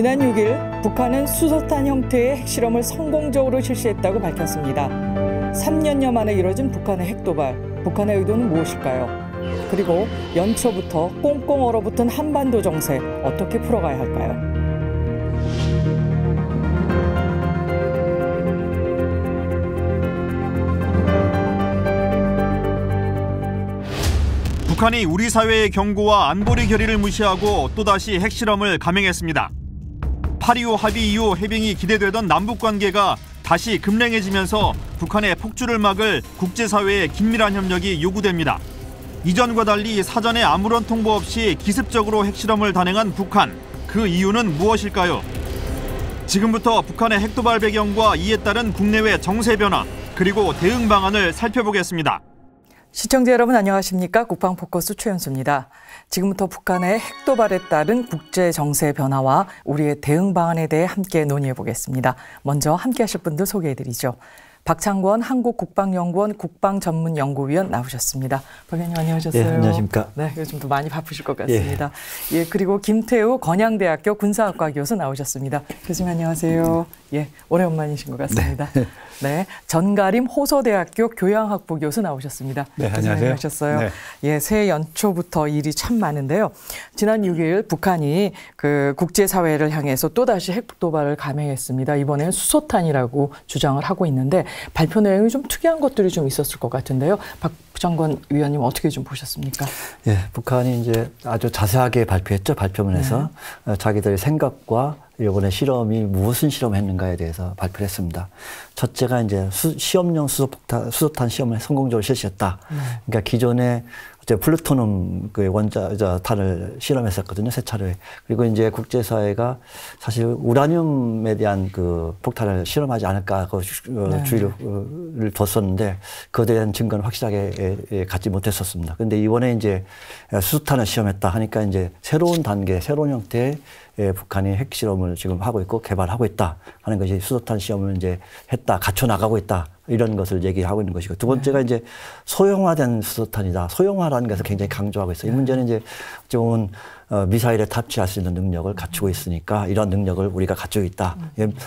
지난 6일 북한은 수소탄 형태의 핵실험을 성공적으로 실시했다고 밝혔습니다. 3년여 만에 이뤄진 북한의 핵도발, 북한의 의도는 무엇일까요? 그리고 연초부터 꽁꽁 얼어붙은 한반도 정세 어떻게 풀어가야 할까요? 북한이 우리 사회의 경고와 안보리 결의를 무시하고 또다시 핵실험을 감행했습니다. 8.25 합의 이후 해빙이 기대되던 남북관계가 다시 급냉해지면서 북한의 폭주를 막을 국제사회의 긴밀한 협력이 요구됩니다. 이전과 달리 사전에 아무런 통보 없이 기습적으로 핵실험을 단행한 북한. 그 이유는 무엇일까요? 지금부터 북한의 핵도발 배경과 이에 따른 국내외 정세 변화, 그리고 대응 방안을 살펴보겠습니다. 시청자 여러분 안녕하십니까? 국방포커스 최연수입니다. 지금부터 북한의 핵도발에 따른 국제 정세 변화와 우리의 대응 방안에 대해 함께 논의해 보겠습니다. 먼저 함께 하실 분들 소개해 드리죠. 박창권 한국국방연구원 국방전문연구위원 나오셨습니다. 박 의원님 안녕하셨어요. 네, 안녕하십니까. 네, 요즘도 많이 바쁘실 것 같습니다. 예, 그리고 김태우 건양대학교 군사학과 교수 나오셨습니다. 교수님 안녕하세요. 예, 오래간만이신 것 같습니다. 네, 전가림 호서대학교 교양학부 교수 나오셨습니다. 네, 안녕하세요. 안녕하셨어요. 네. 예, 새해 연초부터 일이 참 많은데요. 지난 6일 북한이 그 국제사회를 향해서 또다시 핵도발을 감행했습니다. 이번에는 수소탄이라고 주장을 하고 있는데 발표 내용이 좀 특이한 것들이 좀 있었을 것 같은데요. 박창권 위원님 어떻게 좀 보셨습니까? 예, 북한이 이제 아주 자세하게 발표했죠. 발표문에서 자기들의 생각과 이번에 실험이 무슨 실험했는가에 대해서 발표를 했습니다. 첫째가 이제 시험용 수소탄 시험을 성공적으로 실시했다. 그러니까 기존에 플루토늄 그 원자탄을 실험했었거든요, 세 차례. 그리고 이제 국제사회가 사실 우라늄에 대한 그 폭탄을 실험하지 않을까 하고 주의를 뒀었는데 그것에 대한 증거는 확실하게 갖지 못했었습니다. 그런데 이번에 이제 수소탄을 시험했다 하니까 이제 새로운 단계, 새로운 형태의 북한이 핵실험을 지금 하고 있고 개발하고 있다 하는 것이 수소탄 시험을 이제 했다, 갖춰 나가고 있다. 이런 것을 얘기하고 있는 것이고 두 번째가 이제 소형화된 수소탄이다. 소형화라는 것을 굉장히 강조하고 있어요. 이 문제는 이제 좀 미사일에 탑재할 수 있는 능력을 갖추고 있으니까 이런 능력을 우리가 갖추고 있다.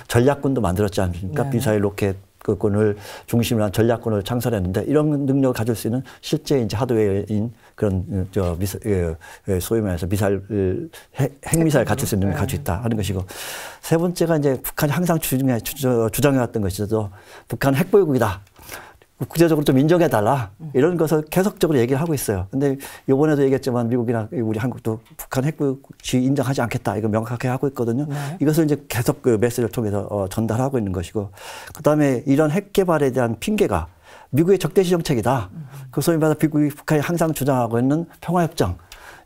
전략군도 만들었지 않습니까? 미사일 로켓군을 중심으로 한 전략군을 창설했는데 이런 능력을 가질 수 있는 실제 이제 하드웨어인 그런 소위 말해서 핵미사일 갖출 수 있는 능력을 가지고 있다 하는 것이고 세 번째가 이제 북한이 항상 주장해왔던 것이죠. 북한 핵보유국이다. 국제적으로 좀 인정해달라. 이런 것을 계속적으로 얘기를 하고 있어요. 근데 이번에도 얘기했지만 미국이나 우리 한국도 북한 핵보유국이 인정하지 않겠다. 이거 명확하게 하고 있거든요. 이것을 이제 계속 그 메시지를 통해서 전달하고 있는 것이고 그다음에 이런 핵 개발에 대한 핑계가 미국의 적대시 정책이다. 그 소위 말해서 북한이 항상 주장하고 있는 평화협정.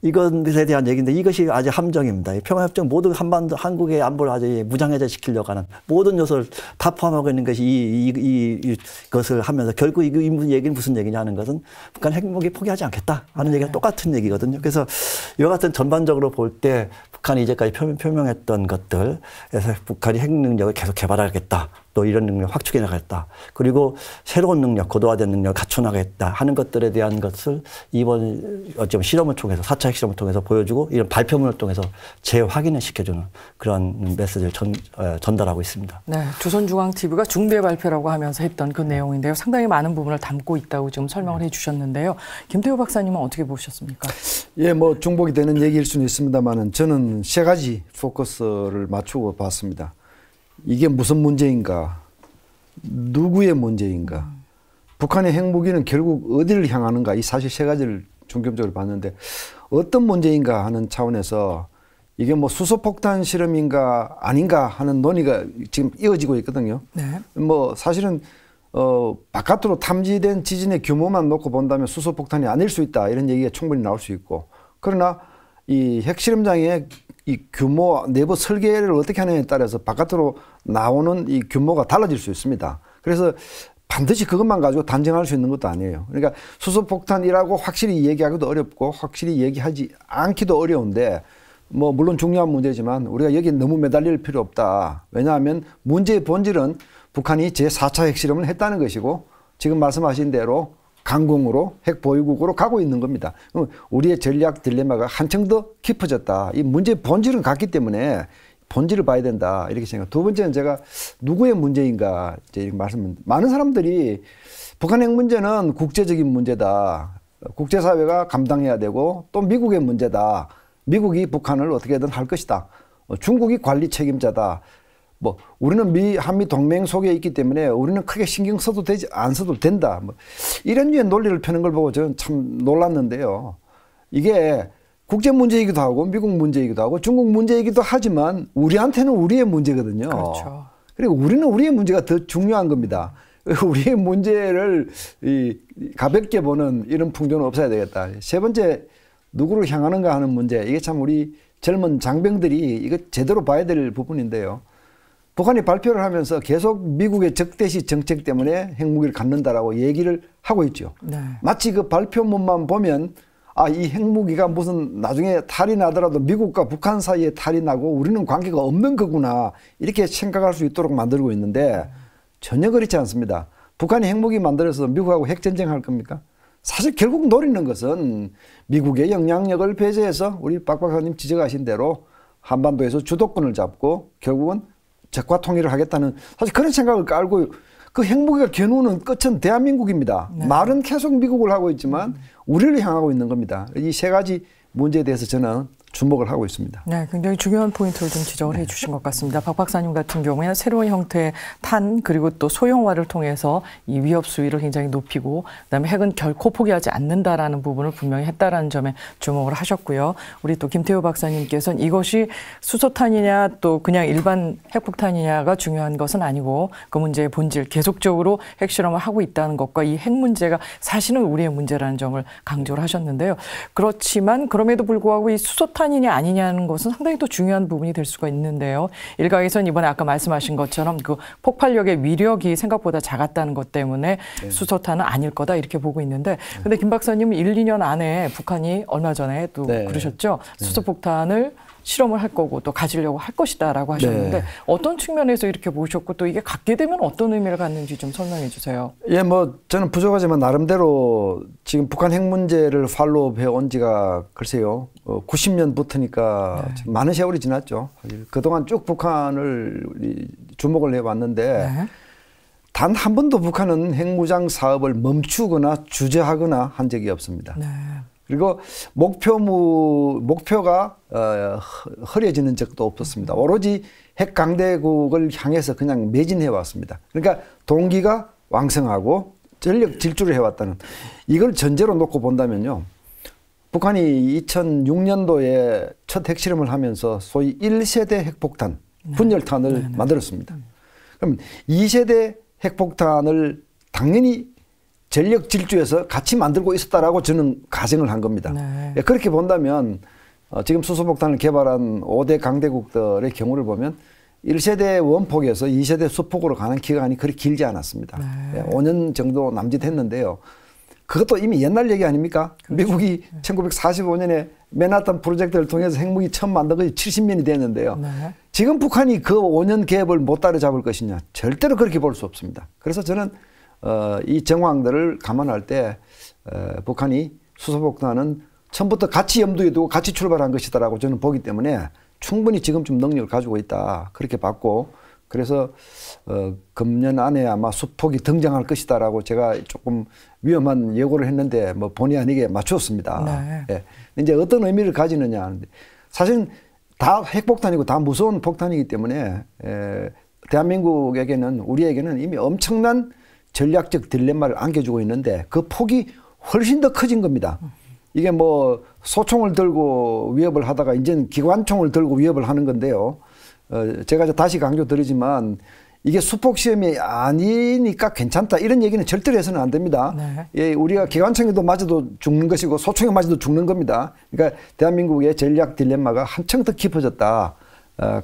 이것에 대한 얘기인데 이것이 아주 함정입니다. 평화협정 모든 한반도 한국의 안보를 아주 무장해제 시키려고 하는 모든 요소를 다 포함하고 있는 것이 이것을 하면서 결국 이 얘기는 무슨 얘기냐 하는 것은 북한 핵무기 포기하지 않겠다 하는 얘기가 똑같은 얘기거든요. 그래서 이와 같은 전반적으로 볼 때 북한이 이제까지 표명했던 것들에서 북한이 핵 능력을 계속 개발하겠다. 또 이런 능력 확충해 나가겠다. 그리고 새로운 능력, 고도화된 능력을 갖춰 나가겠다 하는 것들에 대한 것을 이번 어쩌면 실험을 통해서 4차 핵실험을 통해서 보여주고 이런 발표문을 통해서 재확인을 시켜주는 그런 메시지를 전달하고 있습니다. 네, 조선중앙TV가 중대 발표라고 하면서 했던 그 내용인데요. 상당히 많은 부분을 담고 있다고 지금 설명을 해주셨는데요. 김태우 박사님은 어떻게 보셨습니까? 예, 뭐 중복이 되는 얘기일 수는 있습니다만은 저는 세 가지 포커스를 맞추고 봤습니다. 이게 무슨 문제인가? 누구의 문제인가? 북한의 핵무기는 결국 어디를 향하는가? 이 사실 세 가지를 중점적으로 봤는데 어떤 문제인가 하는 차원에서 이게 뭐 수소폭탄 실험인가 아닌가 하는 논의가 지금 이어지고 있거든요. 네. 뭐 사실은 바깥으로 탐지된 지진의 규모만 놓고 본다면 수소폭탄이 아닐 수 있다 이런 얘기가 충분히 나올 수 있고 그러나 이 핵실험장의 이 규모 내부 설계를 어떻게 하느냐에 따라서 바깥으로 나오는 이 규모가 달라질 수 있습니다. 그래서 반드시 그것만 가지고 단정할 수 있는 것도 아니에요. 그러니까 수소폭탄이라고 확실히 얘기하기도 어렵고 확실히 얘기하지 않기도 어려운데 뭐 물론 중요한 문제지만 우리가 여기에 너무 매달릴 필요 없다. 왜냐하면 문제의 본질은 북한이 제4차 핵실험을 했다는 것이고 지금 말씀하신 대로 강공으로 핵 보유국으로 가고 있는 겁니다. 우리의 전략 딜레마가 한층 더 깊어졌다. 이 문제의 본질은 같기 때문에 본질을 봐야 된다 이렇게 생각. 두 번째는 제가 누구의 문제인가 이제 이렇게 많은 사람들이 북한 핵 문제는 국제적인 문제다. 국제사회가 감당해야 되고 또 미국의 문제다. 미국이 북한을 어떻게든 할 것이다. 중국이 관리 책임자다. 뭐 우리는 한미 동맹 속에 있기 때문에 우리는 크게 신경 써도 되지 안 써도 된다. 뭐 이런 류의 논리를 펴는 걸 보고 저는 참 놀랐는데요. 이게 국제 문제이기도 하고 미국 문제이기도 하고 중국 문제이기도 하지만 우리한테는 우리의 문제거든요. 그렇죠. 그리고 우리는 우리의 문제가 더 중요한 겁니다. 우리의 문제를 가볍게 보는 이런 풍조는 없어야 되겠다. 세 번째, 누구를 향하는가 하는 문제. 이게 참 우리 젊은 장병들이 이거 제대로 봐야 될 부분인데요. 북한이 발표를 하면서 계속 미국의 적대시 정책 때문에 핵무기를 갖는다라고 얘기를 하고 있죠. 네. 마치 그 발표문만 보면 이 핵무기가 무슨 나중에 탈이 나더라도 미국과 북한 사이에 탈이 나고 우리는 관계가 없는 거구나 이렇게 생각할 수 있도록 만들고 있는데 전혀 그렇지 않습니다. 북한이 핵무기 만들어서 미국하고 핵전쟁 할 겁니까? 사실 결국 노리는 것은 미국의 영향력을 배제해서 우리 박 박사님 지적하신 대로 한반도에서 주도권을 잡고 결국은 적화 통일을 하겠다는 사실 그런 생각을 깔고 그 핵무기가 겨누는 끝은 대한민국입니다. 네. 말은 계속 미국을 하고 있지만 우리를 향하고 있는 겁니다. 이 세 가지 문제에 대해서 저는 주목을 하고 있습니다. 네, 굉장히 중요한 포인트를 좀 지적을 해주신 것 같습니다. 박 박사님 같은 경우에는 새로운 형태의 탄 그리고 또 소형화를 통해서 이 위협 수위를 굉장히 높이고 그다음에 핵은 결코 포기하지 않는다라는 부분을 분명히 했다라는 점에 주목을 하셨고요. 우리 또 김태우 박사님께서는 이것이 수소탄이냐 또 그냥 일반 핵폭탄이냐가 중요한 것은 아니고 그 문제의 본질 계속적으로 핵실험을 하고 있다는 것과 이 핵 문제가 사실은 우리의 문제라는 점을 강조를 하셨는데요. 그렇지만 그럼에도 불구하고 이 수소탄이냐 아니냐는 것은 상당히 또 중요한 부분이 될 수가 있는데요. 일각에서는 이번에 아까 말씀하신 것처럼 그 폭발력의 위력이 생각보다 작았다는 것 때문에 네. 수소탄은 아닐 거다 이렇게 보고 있는데 근데 김 박사님은 1, 2년 안에 북한이 얼마 전에 또 네. 그러셨죠. 수소폭탄을 실험을 할 거고 또 가지려고 할 것이다라고 하셨는데 네. 어떤 측면에서 이렇게 보셨고 또 이게 갖게 되면 어떤 의미를 갖는지 좀 설명해 주세요. 예, 뭐 저는 부족하지만 나름대로 지금 북한 핵 문제를 팔로우해 온 지가 글쎄요 90년부터니까 네. 많은 세월이 지났죠. 그동안 쭉 북한을 주목을 해왔는데 네. 단 한 번도 북한은 핵무장 사업을 멈추거나 주저하거나 한 적이 없습니다. 네. 그리고 목표가 흐려지는 적도 없었습니다. 오로지 핵 강대국을 향해서 그냥 매진해 왔습니다. 그러니까 동기가 왕성하고 전력 질주를 해왔다는 이걸 전제로 놓고 본다면요. 북한이 2006년도에 첫 핵실험을 하면서 소위 1세대 핵폭탄, 분열탄을 만들었습니다. 그럼 2세대 핵폭탄을 당연히 전력 질주에서 같이 만들고 있었다라고 저는 가정을 한 겁니다. 네. 그렇게 본다면 지금 수소폭탄을 개발한 5대 강대국들의 경우를 보면 1세대 원폭에서 2세대 수폭으로 가는 기간이 그렇게 길지 않았습니다. 네. 5년 정도 남짓했는데요. 그것도 이미 옛날 얘기 아닙니까? 그렇죠. 미국이 1945년에 맨하탄 프로젝트를 통해서 핵무기 처음 만든 것이 70년이 됐는데요. 네. 지금 북한이 그 5년 갭을 못 따라잡을 것이냐? 절대로 그렇게 볼 수 없습니다. 그래서 저는 이 정황들을 감안할 때 북한이 수소폭탄은 처음부터 같이 염두에 두고 같이 출발한 것이다라고 저는 보기 때문에 충분히 지금쯤 능력을 가지고 있다 그렇게 봤고 그래서 금년 안에 아마 수폭이 등장할 것이다라고 제가 조금 위험한 예고를 했는데 뭐 본의 아니게 맞추었습니다. 네. 예. 이제 어떤 의미를 가지느냐 하는데 사실은 다 핵폭탄이고 다 무서운 폭탄이기 때문에 대한민국에게는 우리에게는 이미 엄청난 전략적 딜레마를 안겨주고 있는데 그 폭이 훨씬 더 커진 겁니다. 이게 뭐 소총을 들고 위협을 하다가 이제는 기관총을 들고 위협을 하는 건데요. 제가 다시 강조드리지만 이게 수폭 시험이 아니니까 괜찮다 이런 얘기는 절대로 해서는 안 됩니다. 네. 예, 우리가 기관총에도 맞아도 죽는 것이고 소총에 맞아도 죽는 겁니다. 그러니까 대한민국의 전략 딜레마가 한층 더 깊어졌다.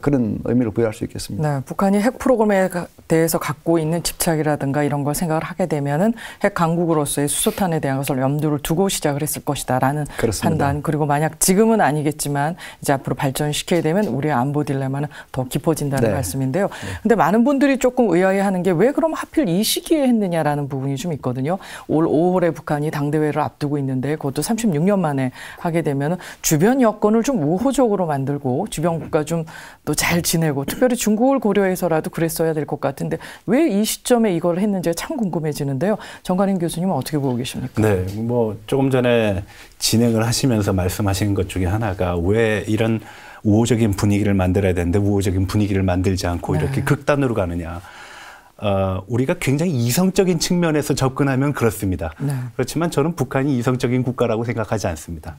그런 의미를 부여할 수 있겠습니다. 네, 북한이 핵 프로그램에 대해서 갖고 있는 집착이라든가 이런 걸 생각을 하게 되면은 핵 강국으로서의 수소탄에 대한 것을 염두를 두고 시작을 했을 것이다라는 그렇습니다. 판단 그리고 만약 지금은 아니겠지만 이제 앞으로 발전시켜야 되면 우리의 안보 딜레마는 더 깊어진다는 네. 말씀인데요. 근데 많은 분들이 조금 의아해하는 게 왜 그럼 하필 이 시기에 했느냐라는 부분이 좀 있거든요. 올 5월에 북한이 당대회를 앞두고 있는데 그것도 36년 만에 하게 되면은 주변 여건을 좀 우호적으로 만들고 주변 국가 좀 또 잘 지내고 특별히 중국을 고려해서라도 그랬어야 될 것 같은데 왜 이 시점에 이걸 했는지 참 궁금해지는데요. 정관인 교수님은 어떻게 보고 계십니까? 네, 뭐 조금 전에 진행을 하시면서 말씀하신 것 중에 하나가 왜 이런 우호적인 분위기를 만들어야 되는데 우호적인 분위기를 만들지 않고 이렇게 극단으로 가느냐. 우리가 굉장히 이성적인 측면에서 접근하면 그렇습니다. 그렇지만 저는 북한이 이성적인 국가라고 생각하지 않습니다.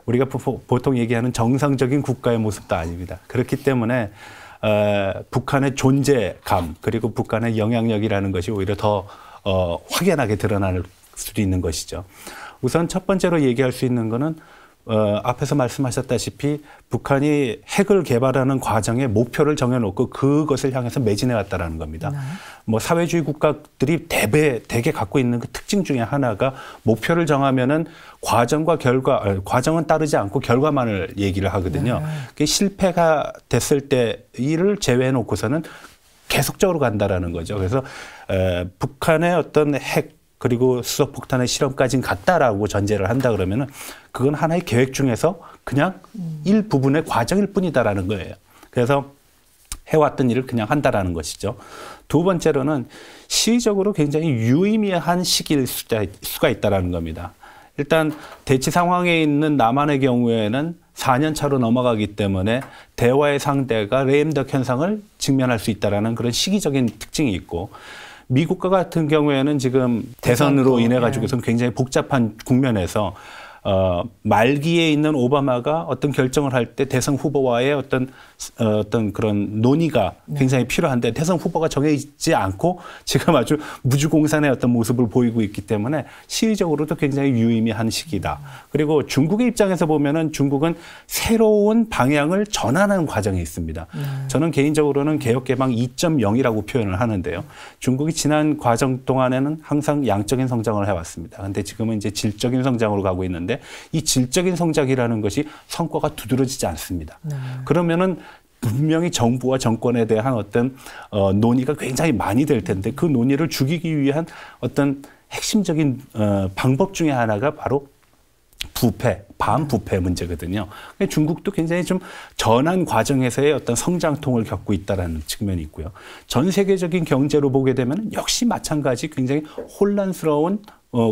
우리가 보통 얘기하는 정상적인 국가의 모습도 아닙니다. 그렇기 때문에 북한의 존재감 그리고 북한의 영향력이라는 것이 오히려 더 확연하게 드러날 수도 있는 것이죠. 우선 첫 번째로 얘기할 수 있는 거는 앞에서 말씀하셨다시피 북한이 핵을 개발하는 과정에 목표를 정해놓고 그것을 향해서 매진해 왔다라는 겁니다. 뭐 사회주의 국가들이 대개 갖고 있는 그 특징 중에 하나가 목표를 정하면은 과정은 따르지 않고 결과만을 얘기를 하거든요. 그게 실패가 됐을 때 이를 제외해 놓고서는 계속적으로 간다라는 거죠. 그래서 북한의 어떤 핵 그리고 수소폭탄의 실험까지는 갔다라고 전제를 한다 그러면은 그건 하나의 계획 중에서 그냥 일부분의 과정일 뿐이다라는 거예요. 그래서 해왔던 일을 그냥 한다라는 것이죠. 두 번째로는 시의적으로 굉장히 유의미한 시기일 수가 있다라는 겁니다. 일단 대치 상황에 있는 남한의 경우에는 4년 차로 넘어가기 때문에 대화의 상대가 레임덕 현상을 직면할 수 있다라는 그런 시기적인 특징이 있고 미국과 같은 경우에는 지금 대선으로 인해 가지고서는 굉장히 복잡한 국면에서 말기에 있는 오바마가 어떤 결정을 할 때 대선 후보와의 어떤 그런 논의가 굉장히 필요한데 대선 후보가 정해지지 않고 지금 아주 무주공산의 어떤 모습을 보이고 있기 때문에 시의적으로도 굉장히 유의미한 시기다. 그리고 중국의 입장에서 보면은 중국은 새로운 방향을 전환하는 과정이 있습니다. 저는 개인적으로는 개혁개방 2.0이라고 표현을 하는데요. 중국이 지난 과정 동안에는 항상 양적인 성장을 해왔습니다. 그런데 지금은 이제 질적인 성장으로 가고 있는데 이 질적인 성장이라는 것이 성과가 두드러지지 않습니다. 그러면은 분명히 정부와 정권에 대한 어떤 논의가 굉장히 많이 될 텐데 그 논의를 죽이기 위한 어떤 핵심적인 방법 중에 하나가 바로 부패, 반부패 문제거든요. 중국도 굉장히 좀 전환 과정에서의 어떤 성장통을 겪고 있다는 측면이 있고요. 전 세계적인 경제로 보게 되면 역시 마찬가지 굉장히 혼란스러운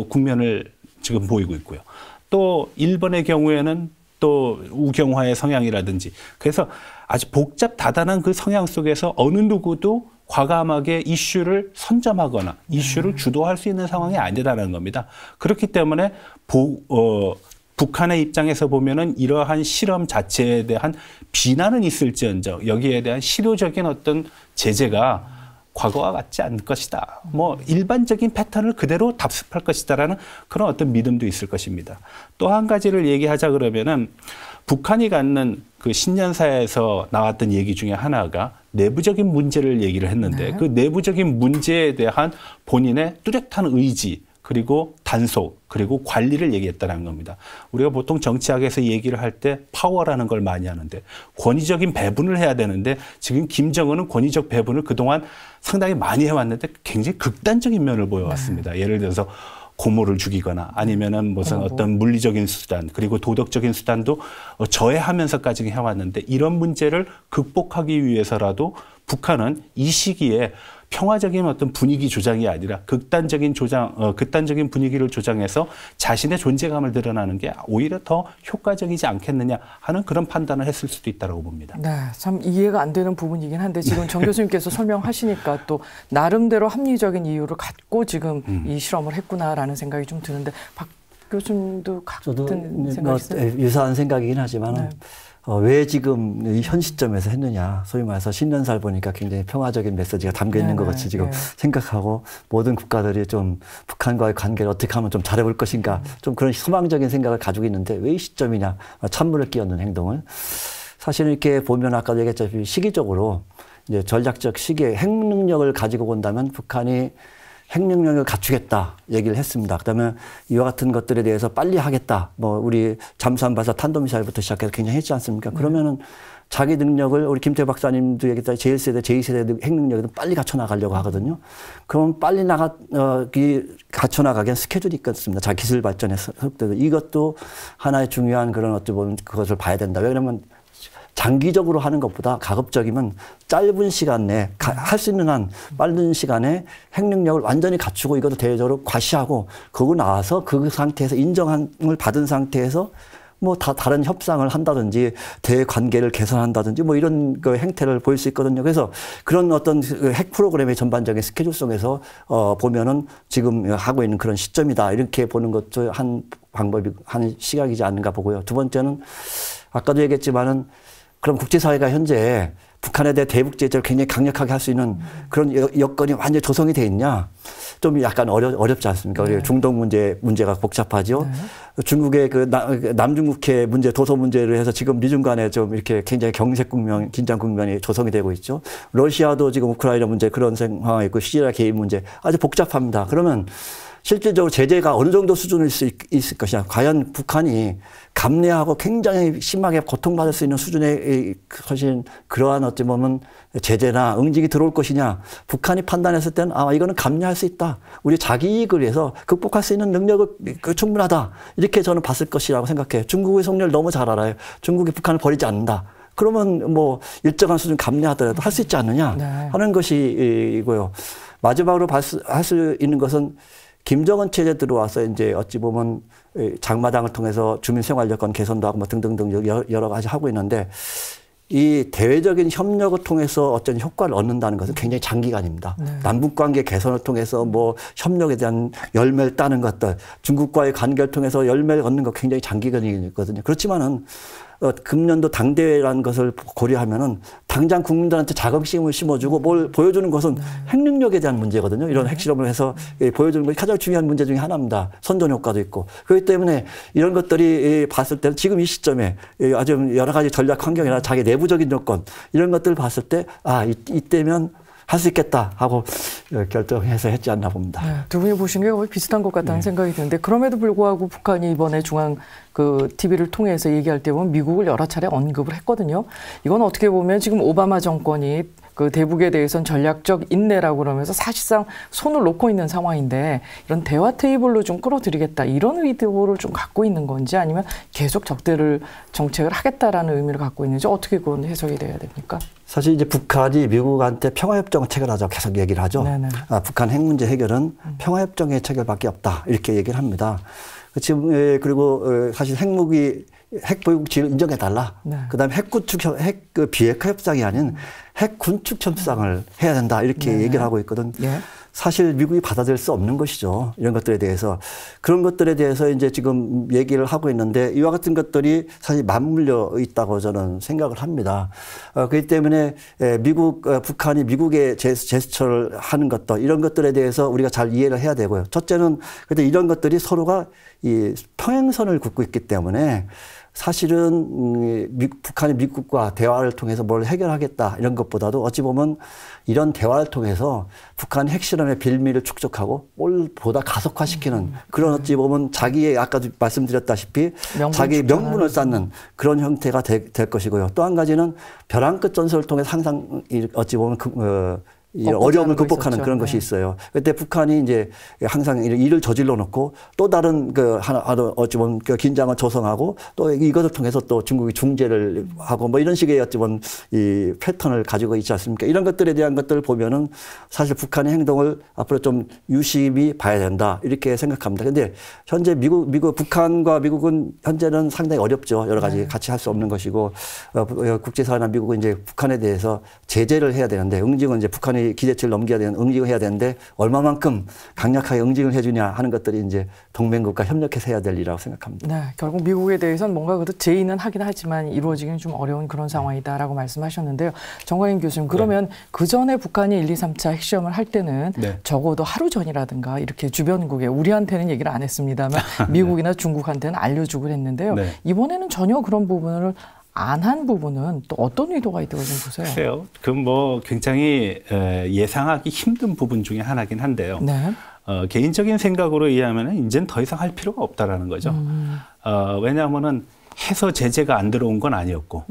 국면을 지금 보이고 있고요. 또 일본의 경우에는 또 우경화의 성향이라든지 그래서 아주 복잡 다단한 그 성향 속에서 어느 누구도 과감하게 이슈를 선점하거나 이슈를 주도할 수 있는 상황이 아니라는 겁니다. 그렇기 때문에 북한의 입장에서 보면은 이러한 실험 자체에 대한 비난은 있을지언정 여기에 대한 실효적인 어떤 제재가 과거와 같지 않을 것이다. 뭐 일반적인 패턴을 그대로 답습할 것이다라는 그런 어떤 믿음도 있을 것입니다. 또 한 가지를 얘기하자 그러면은 북한이 갖는 그 신년사에서 나왔던 얘기 중에 하나가 내부적인 문제를 얘기를 했는데 그 내부적인 문제에 대한 본인의 뚜렷한 의지 그리고 단속 그리고 관리를 얘기했다는 겁니다. 우리가 보통 정치학에서 얘기를 할 때 파워라는 걸 많이 하는데 권위적인 배분을 해야 되는데 지금 김정은은 권위적 배분을 그동안 상당히 많이 해왔는데 굉장히 극단적인 면을 보여왔습니다. 예를 들어서 고모를 죽이거나 아니면은 무슨 어떤 물리적인 수단 그리고 도덕적인 수단도 저해하면서까지 해왔는데 이런 문제를 극복하기 위해서라도 북한은 이 시기에 평화적인 어떤 분위기 조장이 아니라 극단적인 분위기를 조장해서 자신의 존재감을 드러나는 게 오히려 더 효과적이지 않겠느냐 하는 그런 판단을 했을 수도 있다고 봅니다. 네, 참 이해가 안 되는 부분이긴 한데 지금 정 교수님께서 설명하시니까 또 나름대로 합리적인 이유를 갖고 지금 이 실험을 했구나라는 생각이 좀 드는데 박 교수님도 같은 생각이세요? 유사한 생각이긴 하지만 왜 지금 현 시점에서 했느냐. 소위 말해서 신년사를 보니까 굉장히 평화적인 메시지가 담겨 있는 것 같이 지금 생각하고 모든 국가들이 좀 북한과의 관계를 어떻게 하면 좀 잘해볼 것인가 좀 그런 소망적인 생각을 가지고 있는데 왜 이 시점이냐. 찬물을 끼얹는 행동을. 사실 이렇게 보면 아까도 얘기했다시피 시기적으로 이제 전략적 시기에 핵 능력을 가지고 본다면 북한이 핵 능력을 갖추겠다 얘기를 했습니다. 그다음에 이와 같은 것들에 대해서 빨리 하겠다. 뭐 우리 잠수함 발사 탄도미사일부터 시작해서 굉장히 했지 않습니까? 그러면은 자기 능력을 우리 김태 박사님도 얘기했다. 제1세대, 제2세대 핵 능력을 빨리 갖춰 나가려고 하거든요. 그럼 빨리 갖춰 나가기엔 스케줄이 있겠습니다. 자 기술 발전의 속도도 이것도 하나의 중요한 그런 어떻게 보면 그것을 봐야 된다. 왜냐하면 장기적으로 하는 것보다 가급적이면 짧은 시간 내에 할 수 있는 한 빠른 시간에 핵 능력을 완전히 갖추고 이것도 대외적으로 과시하고 그러고 나와서 그 상태에서 인정을 받은 상태에서 뭐 다른 협상을 한다든지 대외 관계를 개선한다든지 뭐 이런 그 행태를 보일 수 있거든요. 그래서 그런 어떤 핵 프로그램의 전반적인 스케줄 속에서 보면은 지금 하고 있는 그런 시점이다. 이렇게 보는 것도 한 방법이 한 시각이지 않는가 보고요. 두 번째는 아까도 얘기했지만은 그럼 국제사회가 현재 북한에 대해 대북 제재를 굉장히 강력하게 할 수 있는 그런 여건이 완전히 조성이 돼 있냐? 좀 약간 어렵지 않습니까? 네. 중동 문제가 복잡하죠. 네. 중국의 그 남중국해 문제, 도서 문제를 해서 지금 미중 간에 좀 이렇게 굉장히 경색 국면, 긴장 국면이 조성이 되고 있죠. 러시아도 지금 우크라이나 문제 그런 상황이 있고 시리아 개입 문제 아주 복잡합니다. 그러면 실질적으로 제재가 어느 정도 수준일 수 있을 것이냐. 과연 북한이 감내하고 굉장히 심하게 고통받을 수 있는 수준의 사실 그러한 어찌 보면 제재나 응징이 들어올 것이냐. 북한이 판단했을 때는 이거는 감내할 수 있다. 우리 자기 이익을 위해서 극복할 수 있는 능력은 충분하다. 이렇게 저는 봤을 것이라고 생각해요. 중국의 속내를 너무 잘 알아요. 중국이 북한을 버리지 않는다. 그러면 뭐 일정한 수준 감내하더라도 할 수 있지 않느냐 하는 것이고요. 마지막으로 할 수 있는 것은 김정은 체제 들어와서 이제 어찌 보면 장마당을 통해서 주민생활 여건 개선도 하고 뭐 등등등 여러 가지 하고 있는데 이 대외적인 협력을 통해서 어떤 효과를 얻는다는 것은 굉장히 장기간입니다. 네. 남북관계 개선을 통해서 뭐 협력에 대한 열매를 따는 것들, 중국과의 관계를 통해서 열매를 얻는 것 굉장히 장기간이거든요. 그렇지만은 금년도 당대회라는 것을 고려하면은 당장 국민들한테 자긍심을 심어주고 뭘 보여주는 것은 핵 능력에 대한 문제거든요. 이런 핵실험을 해서 보여주는 것이 가장 중요한 문제 중에 하나입니다. 선전 효과도 있고. 그렇기 때문에 이런 것들이 봤을 때는 지금 이 시점에 아주 여러 가지 전략 환경이나 자기 내부적인 요건 이런 것들을 봤을 때 이때면 할 수 있겠다 하고 결정해서 했지 않나 봅니다. 네, 두 분이 보신 게 거의 비슷한 것 같다는 생각이 드는데 그럼에도 불구하고 북한이 이번에 중앙 TV를 통해서 얘기할 때 보면 미국을 여러 차례 언급을 했거든요. 이건 어떻게 보면 지금 오바마 정권이 그 대북에 대해서는 전략적 인내라고 그러면서 사실상 손을 놓고 있는 상황인데 이런 대화 테이블로 좀 끌어들이겠다 이런 의도를 좀 갖고 있는 건지 아니면 계속 정책을 하겠다라는 의미를 갖고 있는지 어떻게 그건 해석이 돼야 됩니까? 사실 이제 북한이 미국한테 평화협정을 체결하자고 계속 얘기를 하죠. 북한 핵 문제 해결은 평화협정의 체결밖에 없다 이렇게 얘기를 합니다. 지금 그리고 사실 핵 보유국지를 인정해달라. 그다음에 핵 비핵화 협상이 아닌 핵 군축 협상을 해야 된다 이렇게 얘기를 하고 있거든. 사실 미국이 받아들일 수 없는 것이죠. 이런 것들에 대해서. 그런 것들에 대해서 이제 지금 얘기를 하고 있는데 이와 같은 것들이 사실 맞물려 있다고 저는 생각을 합니다. 그렇기 때문에 북한이 미국의 제스처를 하는 것들 이런 것들에 대해서 우리가 잘 이해를 해야 되고요. 첫째는 그런데 이런 것들이 서로가 이 평행선을 긋고 있기 때문에 사실은 북한이 미국과 대화를 통해서 뭘 해결하겠다 이런 것보다도 어찌 보면 이런 대화를 통해서 북한 핵실험의 빌미를 축적하고 보다 가속화시키는 그런 어찌 보면 자기의 아까도 말씀드렸다시피 자기의 명분을 쌓는 그런 형태가 될 것이고요. 또 한 가지는 벼랑 끝 전술을 통해서 항상 어찌 보면 어려움을 극복하는 그런 것이 있어요. 그때 북한이 이제 항상 일을 저질러 놓고 또 다른 어찌 보면 긴장을 조성하고 또 이것을 통해서 또 중국이 중재를 하고 뭐 이런 식의 어찌 보면 이 패턴을 가지고 있지 않습니까? 이런 것들에 대한 것들을 보면은 사실 북한의 행동을 앞으로 좀 유심히 봐야 된다 이렇게 생각합니다. 근데 현재 북한과 미국은 현재는 상당히 어렵죠. 여러 가지 같이 할 수 없는 것이고 국제사회나 미국은 이제 북한에 대해서 제재를 해야 되는데 응징은 이제 북한이 기대치를 넘겨야 되는 응징을 해야 되는데 얼마만큼 강력하게 응징을 해주냐 하는 것들이 이제 동맹국과 협력해서 해야 될 일이라고 생각합니다. 네, 결국 미국에 대해서는 뭔가 그래도 제의는 하긴 하지만 이루어지기는 좀 어려운 그런 상황이다라고 말씀하셨는데요. 정광인 교수님, 그러면 그 전에 북한이 1, 2, 3차 핵시험을 할 때는 적어도 하루 전이라든가 이렇게 주변국에 우리한테는 얘기를 안 했습니다만 미국이나 중국한테는 알려주고 했는데요. 이번에는 전혀 그런 부분을 안 한 부분은 또 어떤 의도가 있다고 좀 보세요? 글쎄요. 그 뭐 굉장히 예상하기 힘든 부분 중에 하나긴 한데요. 개인적인 생각으로 의하면 이제는 더 이상 할 필요가 없다라는 거죠. 왜냐하면은 해서 제재가 안 들어온 건 아니었고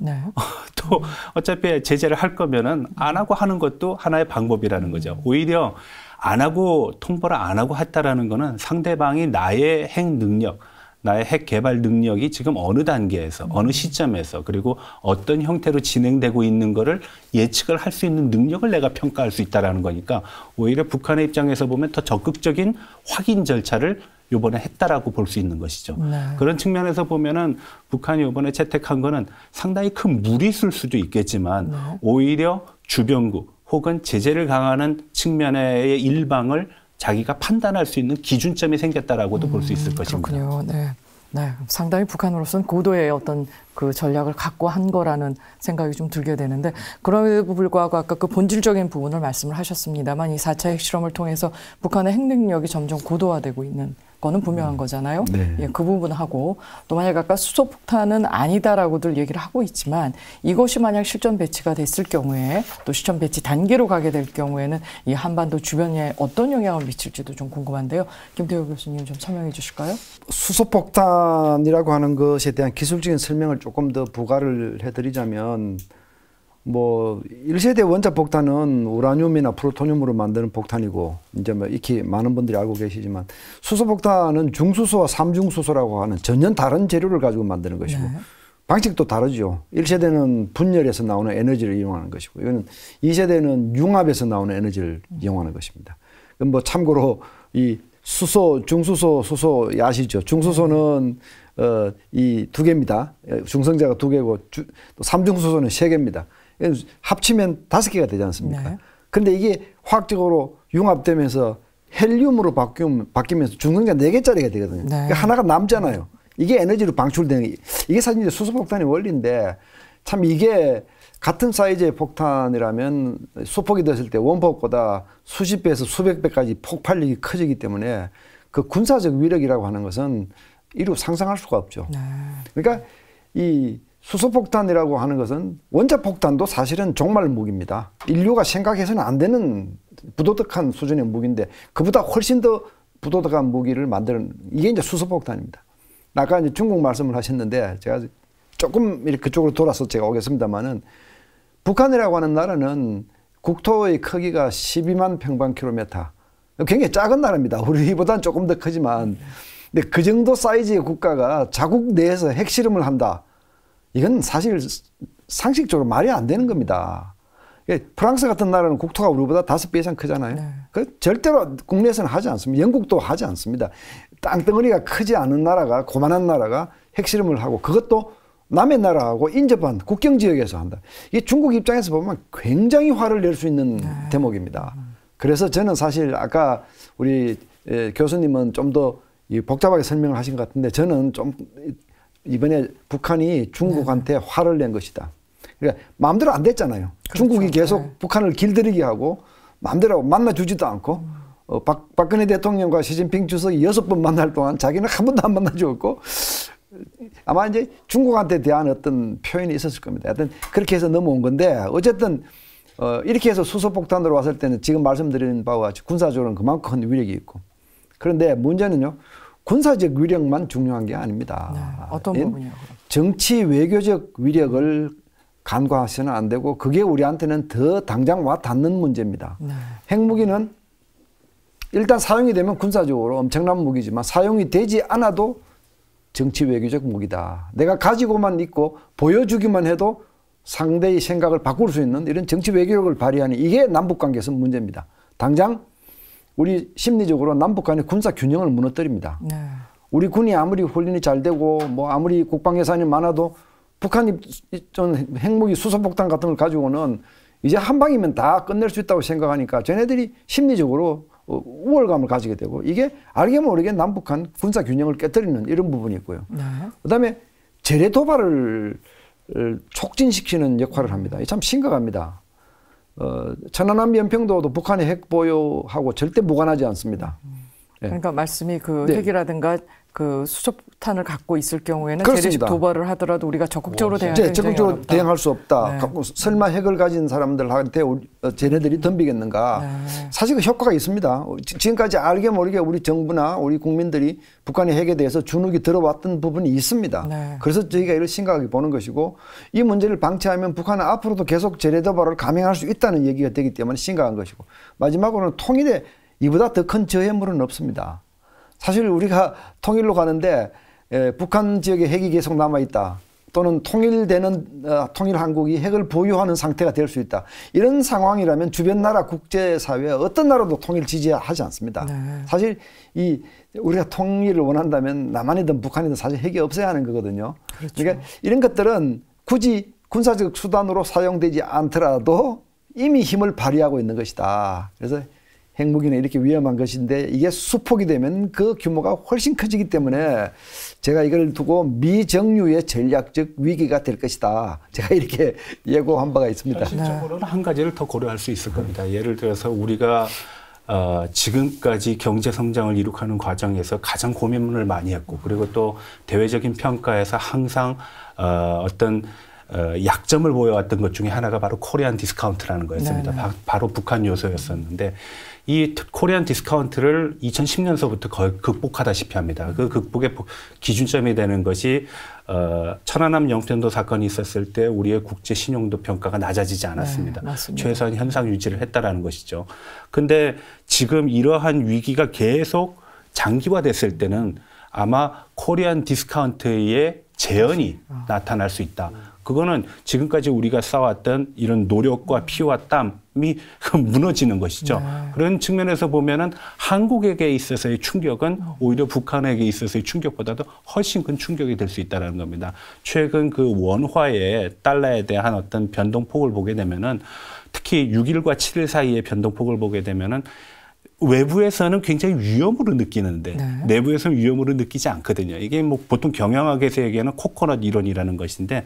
또 어차피 제재를 할 거면은 안 하고 하는 것도 하나의 방법이라는 거죠. 오히려 안 하고 통보를 안 하고 했다라는 거는 상대방이 나의 핵 능력 나의 핵 개발 능력이 지금 어느 단계에서 어느 시점에서 그리고 어떤 형태로 진행되고 있는 거를 예측을 할 수 있는 능력을 내가 평가할 수 있다라는 거니까 오히려 북한의 입장에서 보면 더 적극적인 확인 절차를 이번에 했다라고 볼 수 있는 것이죠. 네. 그런 측면에서 보면은 북한이 이번에 채택한 거는 상당히 큰 무리수일 수도 있겠지만 네. 오히려 주변국 혹은 제재를 강화하는 측면의 일방을 자기가 판단할 수 있는 기준점이 생겼다라고도 볼 수 있을 것입니다. 그렇군요. 네. 네. 상당히 북한으로서는 고도의 어떤 그 전략을 갖고 한 거라는 생각이 좀 들게 되는데 그럼에도 불구하고 아까 그 본질적인 부분을 말씀을 하셨습니다만 이 4차 핵실험을 통해서 북한의 핵 능력이 점점 고도화되고 있는 거는 분명한 거잖아요. 네. 예, 그 부분하고 또 만약 아까 수소폭탄은 아니다라고들 얘기를 하고 있지만 이것이 만약 실전 배치가 됐을 경우에 또 실전 배치 단계로 가게 될 경우에는 이 한반도 주변에 어떤 영향을 미칠지도 좀 궁금한데요. 김태호 교수님 좀 설명해 주실까요? 수소폭탄이라고 하는 것에 대한 기술적인 설명을 조금 더 부과를 해드리자면 뭐 1세대 원자 폭탄은 우라늄이나 플루토늄으로 만드는 폭탄이고 이제 뭐 익히 많은 분들이 알고 계시지만 수소폭탄은 중수소와 삼중수소라고 하는 전혀 다른 재료를 가지고 만드는 것이고 네. 방식도 다르죠. 1세대는 분열에서 나오는 에너지를 이용하는 것이고 이거는 2세대는 융합에서 나오는 에너지를 이용하는 것입니다. 뭐 참고로 이 수소, 중수소, 수소 아시죠? 중수소는 이 2개입니다. 중성자가 2개고 또 삼중수소는 3개입니다. 합치면 5개가 되지 않습니까? 네. 그런데 이게 화학적으로 융합되면서 헬륨으로 바뀌면서 중성자 4개짜리가 되거든요. 네. 그러니까 하나가 남잖아요. 이게 에너지로 방출되는 이게 사실 이제 수소폭탄의 원리인데 참 이게 같은 사이즈의 폭탄이라면 수폭이 됐을 때 원폭보다 수십 배에서 수백 배까지 폭발력이 커지기 때문에 그 군사적 위력이라고 하는 것은 이루 상상할 수가 없죠. 네. 그러니까 이 수소폭탄이라고 하는 것은 원자폭탄도 사실은 종말 무기입니다. 인류가 생각해서는 안 되는 부도덕한 수준의 무기인데 그보다 훨씬 더 부도덕한 무기를 만드는 이게 이제 수소폭탄입니다. 아까 이제 중국 말씀을 하셨는데 제가 조금 이렇게 그쪽으로 돌아서 제가 오겠습니다만은 북한이라고 하는 나라는 국토의 크기가 12만 평방킬로미터. 굉장히 작은 나라입니다. 우리보다는 조금 더 크지만. 근데 그 정도 사이즈의 국가가 자국 내에서 핵실험을 한다. 이건 사실 상식적으로 말이 안 되는 겁니다. 프랑스 같은 나라는 국토가 우리보다 5배 이상 크잖아요. 네. 그 절대로 국내에서는 하지 않습니다. 영국도 하지 않습니다. 땅덩어리가 크지 않은 나라가, 고만한 나라가 핵실험을 하고 그것도 남의 나라하고 인접한 국경 지역에서 한다. 이게 중국 입장에서 보면 굉장히 화를 낼 수 있는 대목입니다. 그래서 저는 사실 아까 우리 교수님은 좀 더 복잡하게 설명을 하신 것 같은데 저는 좀 이번에 북한이 중국한테 화를 낸 것이다. 그러니까 마음대로 안 됐잖아요. 그렇죠. 중국이 계속 북한을 길들이게 하고 마음대로 만나주지도 않고 박근혜 대통령과 시진핑 주석이 6번 만날 동안 자기는 한 번도 안 만나주었고 아마 이제 중국한테 대한 어떤 표현이 있었을 겁니다. 하여튼 그렇게 해서 넘어온 건데 어쨌든 이렇게 해서 수소폭탄으로 왔을 때는 지금 말씀드린 바와 같이 군사적으로는 그만큼 큰 위력이 있고 그런데 문제는요. 군사적 위력만 중요한 게 아닙니다. 네. 어떤 부분이요? 정치 외교적 위력을 간과해서는 안 되고 그게 우리한테는 더 당장 와 닿는 문제입니다. 네. 핵무기는 일단 사용이 되면 군사적으로 엄청난 무기지만 사용이 되지 않아도 정치 외교적 무기다. 내가 가지고만 있고 보여주기만 해도 상대의 생각을 바꿀 수 있는 이런 정치 외교력을 발휘하는 이게 남북관계에서 문제입니다. 당장 우리 심리적으로 남북 간의 군사 균형을 무너뜨립니다. 네. 우리 군이 아무리 훈련이 잘 되고 뭐 아무리 국방 예산이 많아도 북한이 좀 핵무기 수소폭탄 같은 걸 가지고는 이제 한 방이면 다 끝낼 수 있다고 생각하니까 쟤네들이 심리적으로 우월감을 가지게 되고 이게 알게 모르게 남북한 군사 균형을 깨뜨리는 이런 부분이 있고요. 네. 그다음에 재래 도발을 촉진시키는 역할을 합니다. 참 심각합니다. 천안함 연평도도 북한의 핵 보유하고 절대 무관하지 않습니다. 그러니까 말씀이 그 네. 핵이라든가 그 수소폭탄을 갖고 있을 경우에는 그렇습니다. 재래식 도발을 하더라도 우리가 적극적으로 적극적으로 대응할 수 없다. 네. 설마 핵을 가진 사람들한테 쟤네들이 덤비겠는가. 네. 사실 그 효과가 있습니다. 지금까지 알게 모르게 우리 정부나 우리 국민들이 북한의 핵에 대해서 주눅이 들어왔던 부분이 있습니다. 네. 그래서 저희가 이를 심각하게 보는 것이고 이 문제를 방치하면 북한은 앞으로도 계속 재래 도발을 감행할 수 있다는 얘기가 되기 때문에 심각한 것이고 마지막으로는 통일에 이보다 더 큰 저해물은 없습니다. 사실 우리가 통일로 가는데 북한 지역에 핵이 계속 남아있다. 또는 통일되는 통일 한국이 핵을 보유하는 상태가 될 수 있다. 이런 상황이라면 주변 나라 국제사회 어떤 나라도 통일 지지하지 않습니다. 네. 사실 우리가 통일을 원한다면 남한이든 북한이든 사실 핵이 없어야 하는 거거든요. 그렇죠. 그러니까 이런 것들은 굳이 군사적 수단으로 사용되지 않더라도 이미 힘을 발휘하고 있는 것이다. 그래서 핵무기는 이렇게 위험한 것인데 이게 수폭이 되면 그 규모가 훨씬 커지기 때문에 제가 이걸 두고 미정유의 전략적 위기가 될 것이다. 제가 이렇게 예고한 바가 있습니다. 실질적으로는 한 가지를 더 고려할 수 있을 겁니다. 예를 들어서 우리가 지금까지 경제 성장을 이룩하는 과정에서 가장 고민을 많이 했고 그리고 또 대외적인 평가에서 항상 어떤 약점을 보여왔던 것 중에 하나가 바로 코리안 디스카운트라는 거였습니다. 네. 바로 북한 요소였었는데 이 코리안 디스카운트를 2010년서부터 거의 극복하다시피 합니다. 그 극복의 기준점이 되는 것이 천안함 영편도 사건이 있었을 때 우리의 국제 신용도 평가가 낮아지지 않았습니다. 네, 최소한 현상 유지를 했다라는 것이죠. 근데 지금 이러한 위기가 계속 장기화됐을 때는 아마 코리안 디스카운트의 재현이 나타날 수 있다. 그거는 지금까지 우리가 쌓아왔던 이런 노력과 피와 땀이 무너지는 것이죠. 네. 그런 측면에서 보면은 한국에게 있어서의 충격은 오히려 북한에게 있어서의 충격보다도 훨씬 큰 충격이 될 수 있다는 겁니다. 최근 그 원화의 달러에 대한 어떤 변동폭을 보게 되면은 특히 6일과 7일 사이의 변동폭을 보게 되면은 외부에서는 굉장히 위험으로 느끼는데 네. 내부에서는 위험으로 느끼지 않거든요. 이게 뭐 보통 경영학에서 얘기하는 코코넛 이론이라는 것인데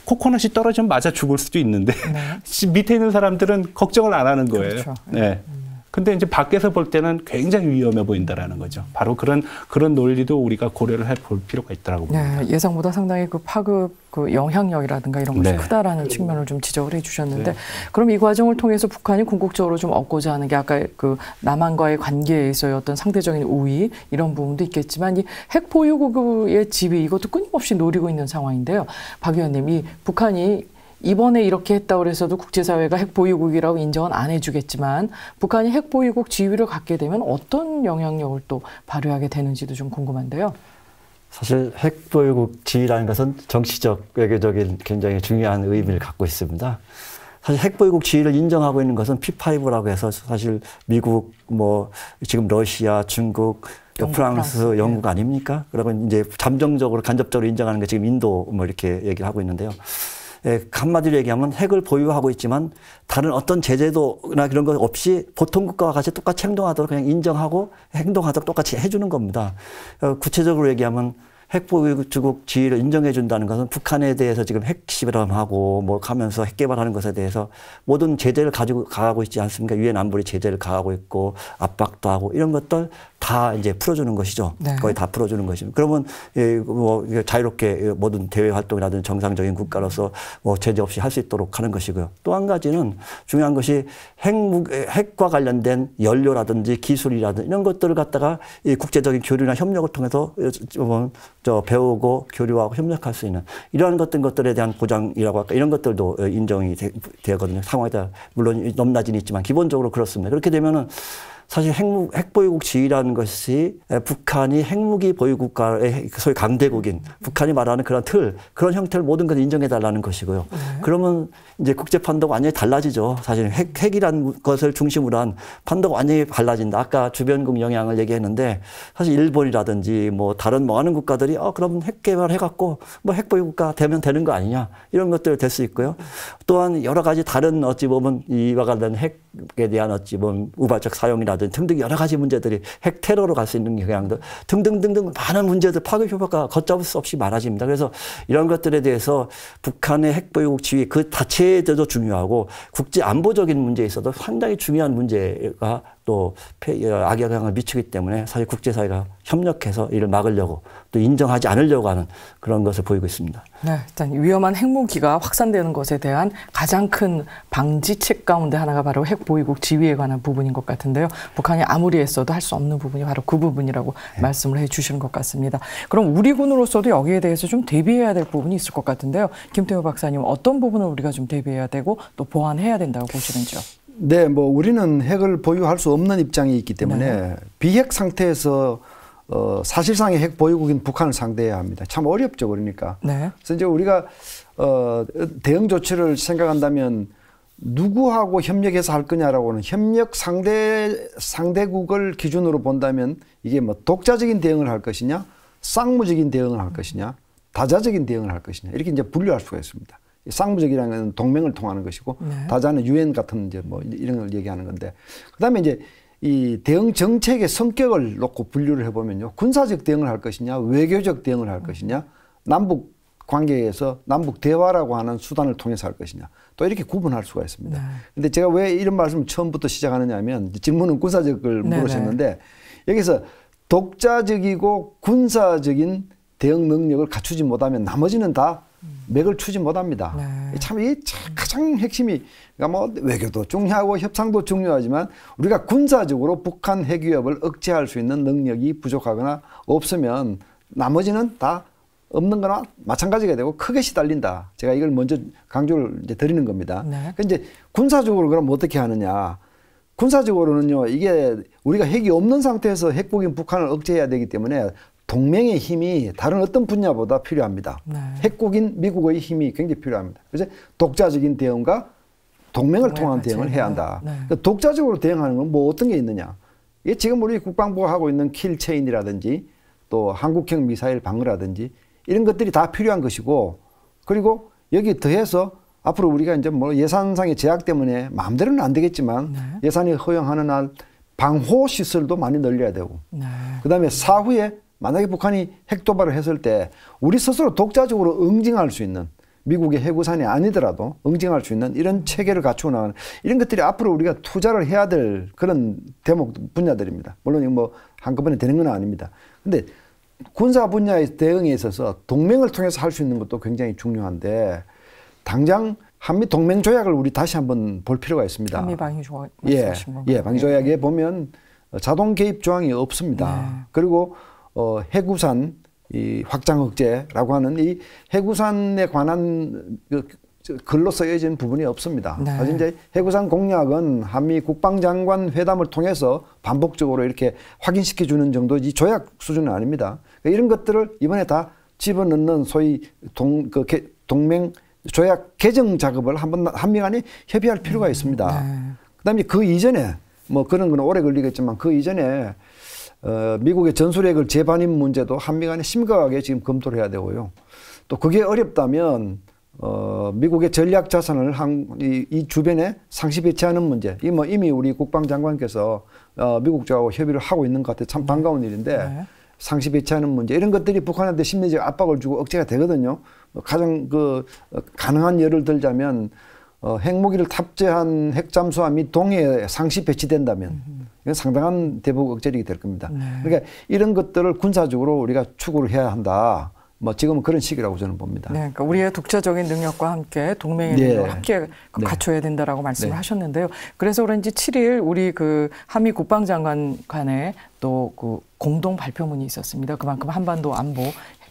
코코넛이 떨어지면 맞아 죽을 수도 있는데 네. 밑에 있는 사람들은 걱정을 안 하는 거예요. 그렇죠. 네. 근데 이제 밖에서 볼 때는 굉장히 위험해 보인다라는 거죠. 바로 그런 논리도 우리가 고려를 볼 필요가 있다고 봅니다. 네, 예상보다 상당히 그 파급 그 영향력이라든가 이런 것이 네. 크다라는 측면을 좀 지적을 해주셨는데, 네. 그럼 이 과정을 통해서 북한이 궁극적으로 좀 얻고자 하는 게 아까 그 남한과의 관계에 있어의 어떤 상대적인 우위 이런 부분도 있겠지만 이 핵 보유국의 지위 이것도 끊임없이 노리고 있는 상황인데요. 박 의원님, 이 북한이 이번에 이렇게 했다고 해서도 국제사회가 핵보유국이라고 인정은 안 해주겠지만 북한이 핵보유국 지위를 갖게 되면 어떤 영향력을 또 발휘하게 되는지도 좀 궁금한데요. 사실 핵보유국 지위라는 것은 정치적, 외교적인 굉장히 중요한 의미를 갖고 있습니다. 사실 핵보유국 지위를 인정하고 있는 것은 P5라고 해서 사실 미국, 뭐 지금 러시아, 중국, 프랑스, 영국 아닙니까? 그러면 이제 잠정적으로 간접적으로 인정하는 게 지금 인도 뭐 이렇게 얘기를 하고 있는데요. 한마디로 얘기하면 핵을 보유하고 있지만 다른 어떤 제재도나 그런 것 없이 보통 국가와 같이 똑같이 행동하도록 그냥 인정하고 행동하도록 똑같이 해주는 겁니다. 구체적으로 얘기하면 핵보유국 지위를 인정해 준다는 것은 북한에 대해서 지금 핵 실험하고 뭐 하면서 핵 개발하는 것에 대해서 모든 제재를 가하고 있지 않습니까? 유엔 안보리 제재를 가하고 있고 압박도 하고 이런 것들 다 이제 풀어주는 것이죠. 네. 거의 다 풀어주는 것입니다. 그러면 뭐 자유롭게 모든 대외 활동이라든지 정상적인 국가로서 뭐 제재 없이 할 수 있도록 하는 것이고요. 또 한 가지는 중요한 것이 핵과 관련된 연료라든지 기술이라든지 이런 것들을 갖다가 이 국제적인 교류나 협력을 통해서 배우고 교류하고 협력할 수 있는 이러한 것들에 대한 보장이라고 할까 이런 것들도 인정이 되거든요. 상황에 따라 물론 넘나짐이 있지만 기본적으로 그렇습니다. 그렇게 되면은 사실 핵보유국 지위라는 것이 북한이 핵무기 보유국가의 소위 강대국인 북한이 말하는 그런 그런 형태를 모든 걸 인정해달라는 것이고요. 그러면 이제 국제 판도가 완전히 달라지죠. 사실 핵이라는 것을 중심으로 한 판도가 완전히 달라진다. 아까 주변국 영향을 얘기했는데 사실 일본이라든지 뭐 다른 많은 국가들이 그럼 핵 개발해갖고 뭐 핵보유국가 되면 되는 거 아니냐 이런 것들 될 수 있고요. 또한 여러 가지 다른 어찌 보면 이와 관련 핵에 대한 어찌 보면 우발적 사용이라든지 등등 여러 가지 문제들이 핵 테러로 갈 수 있는 경향들 등등등등 많은 문제들 파급 효과가 걷잡을 수 없이 많아집니다. 그래서 이런 것들에 대해서 북한의 핵보유국 지위 그 자체도 중요하고 국제 안보적인 문제에 있어도 상당히 중요한 문제가 또 악영향을 미치기 때문에 사실 국제사회가 협력해서 이를 막으려고 또 인정하지 않으려고 하는 그런 것을 보이고 있습니다. 네, 일단 위험한 핵무기가 확산되는 것에 대한 가장 큰 방지책 가운데 하나가 바로 핵보유국 지위에 관한 부분인 것 같은데요. 북한이 아무리 했어도 할 수 없는 부분이 바로 그 부분이라고 말씀을 해 주시는 것 같습니다. 그럼 우리 군으로서도 여기에 대해서 좀 대비해야 될 부분이 있을 것 같은데요. 김태우 박사님, 어떤 부분을 우리가 좀 대비해야 되고 또 보완해야 된다고 보시는지요? 네, 뭐 우리는 핵을 보유할 수 없는 입장이 있기 때문에 비핵 상태에서 사실상의 핵 보유국인 북한을 상대해야 합니다. 참 어렵죠, 그러니까. 네. 그래서 이제 우리가 대응 조치를 생각한다면 누구하고 협력해서 할 거냐라고는 협력 상대국을 기준으로 본다면 이게 뭐 독자적인 대응을 할 것이냐, 쌍무적인 대응을 할 것이냐, 다자적인 대응을 할 것이냐 이렇게 이제 분류할 수가 있습니다. 쌍무적이라는 건 동맹을 통하는 것이고 네. 다자는 유엔 같은 이제 뭐 이런 걸 얘기하는 건데 그다음에 이제 이 대응 정책의 성격을 놓고 분류를 해보면요, 군사적 대응을 할 것이냐, 외교적 대응을 할 것이냐, 남북 관계에서 남북 대화라고 하는 수단을 통해서 할 것이냐, 또 이렇게 구분할 수가 있습니다. 그런데 제가 왜 이런 말씀을 처음부터 시작하느냐 하면 질문은 군사적을 물으셨는데 여기서 독자적이고 군사적인 대응 능력을 갖추지 못하면 나머지는 다 맥을 추지 못합니다. 네. 참 이 가장 핵심이 그러니까 뭐 외교도 중요하고 협상도 중요하지만 우리가 군사적으로 북한 핵 위협을 억제할 수 있는 능력이 부족하거나 없으면 나머지는 다 없는 거나 마찬가지가 되고 크게 시달린다. 제가 이걸 먼저 강조를 이제 드리는 겁니다. 네. 그러니까 이제 군사적으로 그럼 어떻게 하느냐. 군사적으로는요, 이게 우리가 핵이 없는 상태에서 핵국인 북한을 억제해야 되기 때문에 동맹의 힘이 다른 어떤 분야보다 필요합니다. 네. 핵국인 미국의 힘이 굉장히 필요합니다. 그래서 독자적인 대응과 동맹을 통한 대응을 해야 한다. 네. 그러니까 독자적으로 대응하는 건 뭐 어떤 게 있느냐. 이게 지금 우리 국방부가 하고 있는 킬체인이라든지 또 한국형 미사일 방어라든지 이런 것들이 다 필요한 것이고 그리고 여기 더해서 앞으로 우리가 이제 뭐 예산상의 제약 때문에 마음대로는 안 되겠지만 네. 예산이 허용하는 한 방호 시설도 많이 늘려야 되고 네. 그다음에 사후에 만약에 북한이 핵 도발을 했을 때 우리 스스로 독자적으로 응징할 수 있는 미국의 해구산이 아니더라도 응징할 수 있는 이런 체계를 갖추고 나가는 이런 것들이 앞으로 우리가 투자를 해야 될 그런 대목 분야들입니다. 물론 이거 뭐 한꺼번에 되는 건 아닙니다. 근데 군사 분야의 대응에 있어서 동맹을 통해서 할 수 있는 것도 굉장히 중요한데 당장 한미 동맹 조약을 우리 다시 한번 볼 필요가 있습니다. 한미 방위 조약 말씀하신 건가요? 예, 방위 조약에 보면 자동 개입 조항이 없습니다. 네. 그리고 해구산 이 확장 억제라고 하는 이 해구산에 관한 글로 쓰여진 부분이 없습니다. 네. 사실 이제 해구산 공약은 한미 국방장관 회담을 통해서 반복적으로 이렇게 확인시켜 주는 정도지 조약 수준은 아닙니다. 그러니까 이런 것들을 이번에 다 집어넣는 소위 동맹 조약 개정 작업을 한번 한미 간에 협의할 필요가 있습니다. 네. 그다음에 그 이전에 뭐 그런 건 오래 걸리겠지만 그 이전에 미국의 전술핵을 재반입 문제도 한미 간에 심각하게 지금 검토를 해야 되고요. 또 그게 어렵다면 미국의 전략 자산을 이 주변에 상시 배치하는 문제. 이 뭐 이미 우리 국방장관께서 미국 쪽하고 협의를 하고 있는 것 같아요. 참 반가운 일인데 네. 상시 배치하는 문제 이런 것들이 북한한테 심리적 압박을 주고 억제가 되거든요. 가장 가능한 예를 들자면 핵무기를 탑재한 핵잠수함이 동해에 상시 배치된다면 이건 상당한 대북 억제력이 될 겁니다. 네. 그러니까 이런 것들을 군사적으로 우리가 추구를 해야 한다. 뭐 지금은 그런 시기라고 저는 봅니다. 네, 그러니까 우리의 독자적인 능력과 함께 동맹의 네. 능력을 함께 네. 갖춰야 된다라고 말씀을 네. 하셨는데요. 그래서 그런지 7일 우리 그 한미 국방장관 간에 또 그 공동 발표문이 있었습니다. 그만큼 한반도 안보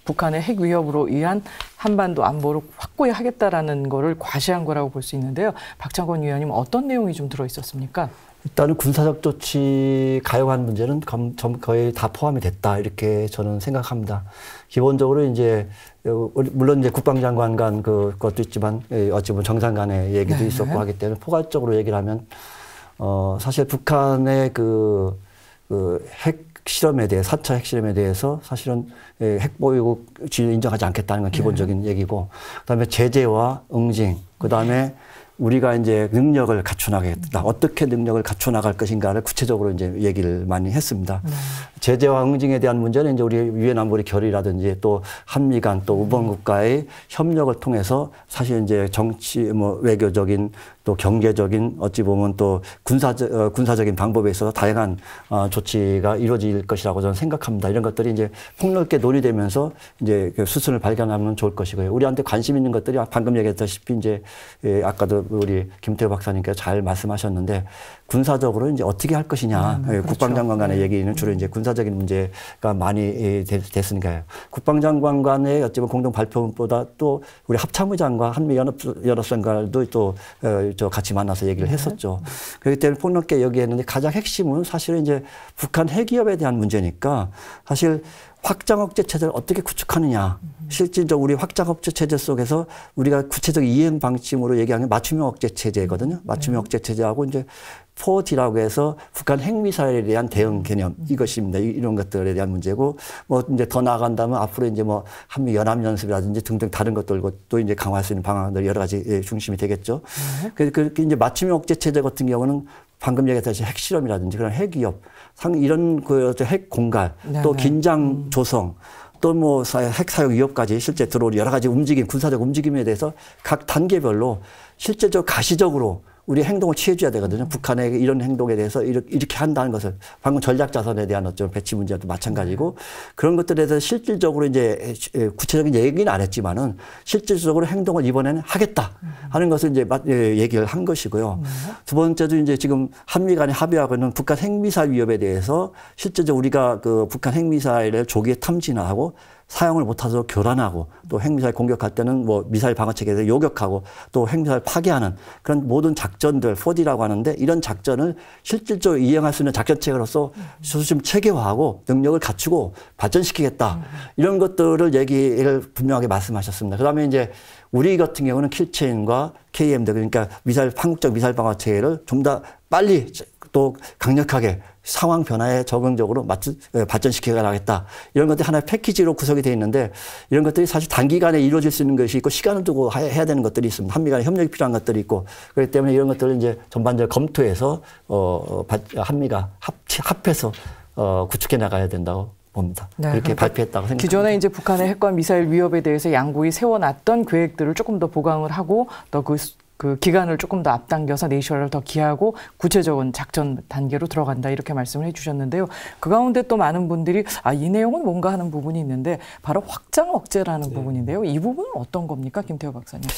북한의 핵 위협으로 인한 한반도 안보를 확고히 하겠다라는 거를 과시한 거라고 볼 수 있는데요. 박창권 위원님 어떤 내용이 좀 들어 있었습니까? 일단은 군사적 조치 가용한 문제는 거의 다 포함이 됐다 이렇게 저는 생각합니다. 기본적으로 이제 물론 이제 국방장관 간 그것도 있지만 어찌 보면 정상 간의 얘기도 네. 있었고 하기 때문에 포괄적으로 얘기를 하면 사실 북한의 그 핵 실험에 대해 4차 핵 실험에 대해서 사실은 핵 보유국 지위를 인정하지 않겠다는 건 기본적인 얘기고 그다음에 제재와 응징 그다음에 우리가 이제 능력을 갖춰나가겠다. 어떻게 능력을 갖춰나갈 것인가를 구체적으로 이제 얘기를 많이 했습니다. 제재와 응징에 대한 문제는 이제 우리 유엔 안보리 결의라든지 또 한미 간 또 우방 국가의 협력을 통해서 사실 이제 정치 뭐 외교적인 또 경제적인 어찌 보면 또 군사적인 방법에 있어서 다양한 조치가 이루어질 것이라고 저는 생각합니다. 이런 것들이 이제 폭넓게 논의되면서 이제 수순을 발견하면 좋을 것이고요. 우리한테 관심 있는 것들이 방금 얘기했다시피 이제 아까도 우리 김태호 박사님께서 잘 말씀하셨는데 군사적으로 이제 어떻게 할 것이냐. 그렇죠. 국방장관 간의 얘기는 주로 이제 군사적인 문제가 많이 됐으니까요. 국방장관 간의 어찌보면 공동 발표보다 또 우리 합참의장과 한미연합선관도 또 같이 만나서 얘기를 했었죠. 그렇기 때문에 폭넓게 얘기했는데 가장 핵심은 사실은 이제 북한 핵위협에 대한 문제니까 사실 확장 억제 체제를 어떻게 구축하느냐. 실질적으로 우리 확장 억제 체제 속에서 우리가 구체적 이행 방침으로 얘기하는 맞춤형 억제 체제거든요. 맞춤형 억제 체제하고 이제 4D라고 해서 북한 핵미사일에 대한 대응 개념 이것입니다. 이런 것들에 대한 문제고 뭐 이제 더 나아간다면 앞으로 이제 뭐 한미 연합 연습이라든지 등등 다른 것들도 이제 강화할 수 있는 방안들 여러 가지 중심이 되겠죠. 그래서 이제 맞춤형 억제 체제 같은 경우는 방금 얘기했듯이 핵실험이라든지 그런 핵위협, 이런 핵 공갈, 또 긴장 조성, 또 뭐 핵 사용 위협까지 실제 들어올 여러 가지 움직임, 군사적 움직임에 대해서 각 단계별로 실제적 가시적으로 우리 행동을 취해줘야 되거든요. 북한의 이런 행동에 대해서 이렇게 한다는 것을 방금 전략자산에 대한 어떤 배치 문제도 마찬가지고 그런 것들에 대해서 실질적으로 이제 구체적인 얘기는 안 했지만은 실질적으로 행동을 이번에는 하겠다 하는 것을 이제 얘기를 한 것이고요. 두 번째도 이제 지금 한미 간에 합의하고 있는 북한 핵미사일 위협에 대해서 실제적으로 우리가 그 북한 핵미사일을 조기에 탐지하고 사용을 못하도록 교란하고 또 핵미사일 공격할 때는 뭐 미사일 방어 체계에서 요격하고 또 핵미사일 파괴하는 그런 모든 작전들 4D라고 하는데 이런 작전을 실질적으로 이행할 수 있는 작전 체계로서 수심 체계화하고 능력을 갖추고 발전시키겠다. 이런 것들을 얘기를 분명하게 말씀하셨습니다. 그다음에 이제 우리 같은 경우는 킬체인과 KMD 그러니까 한국적 미사일 방어 체계를 좀 더 빨리 또 강력하게 상황 변화에 적응적으로 발전시켜 가겠다. 이런 것들이 하나의 패키지로 구성이 되어 있는데 이런 것들이 사실 단기간에 이루어질 수 있는 것이 있고 시간을 두고 해야 되는 것들이 있습니다. 한미 간에 협력이 필요한 것들이 있고 그렇기 때문에 이런 것들을 이제 전반적으로 검토해서 한미가 합해서 구축해 나가야 된다고 봅니다. 네, 그렇게 발표했다고 생각합니다. 기존에 이제 북한의 핵과 미사일 위협에 대해서 양국이 세워놨던 계획들을 조금 더 보강을 하고 또 그 기간을 조금 더 앞당겨서 내셔를 더 기하고 구체적인 작전 단계로 들어간다 이렇게 말씀을 해주셨는데요. 그 가운데 또 많은 분들이 이 내용은 뭔가 하는 부분이 있는데 바로 확장 억제라는 부분인데요. 이 부분은 어떤 겁니까, 김태호 박사님?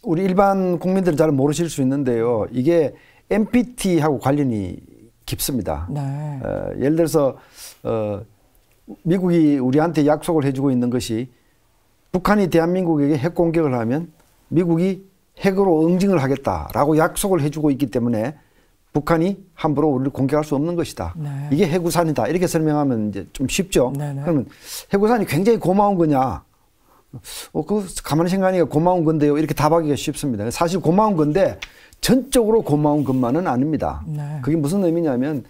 우리 일반 국민들은 잘 모르실 수 있는데요. 이게 NPT하고 관련이 깊습니다. 네. 예를 들어서 미국이 우리한테 약속을 해주고 있는 것이 북한이 대한민국에게 핵 공격을 하면 미국이 핵으로 응징을 하겠다라고 약속을 해주고 있기 때문에 북한이 함부로 우리를 공격할 수 없는 것이다. 네. 이게 핵우산이다. 이렇게 설명하면 이제 좀 쉽죠. 네네. 그러면 핵우산이 굉장히 고마운 거냐? 그 가만히 생각하니까 고마운 건데요. 이렇게 답하기가 쉽습니다. 사실 고마운 건데 전적으로 고마운 것만은 아닙니다. 네. 그게 무슨 의미냐면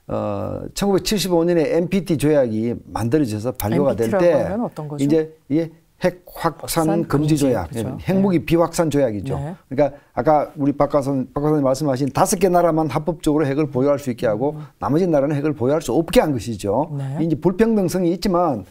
1975년에 NPT 조약이 만들어져서 발효가 될 때 이제 이게 핵 확산 금지 조약, 그렇죠. 핵무기 비확산 조약이죠. 네. 그러니까 아까 우리 박 교수님 말씀하신 5개 나라만 합법적으로 핵을 보유할 수 있게 하고 나머지 나라는 핵을 보유할 수 없게 한 것이죠. 네. 이제 불평등성이 있지만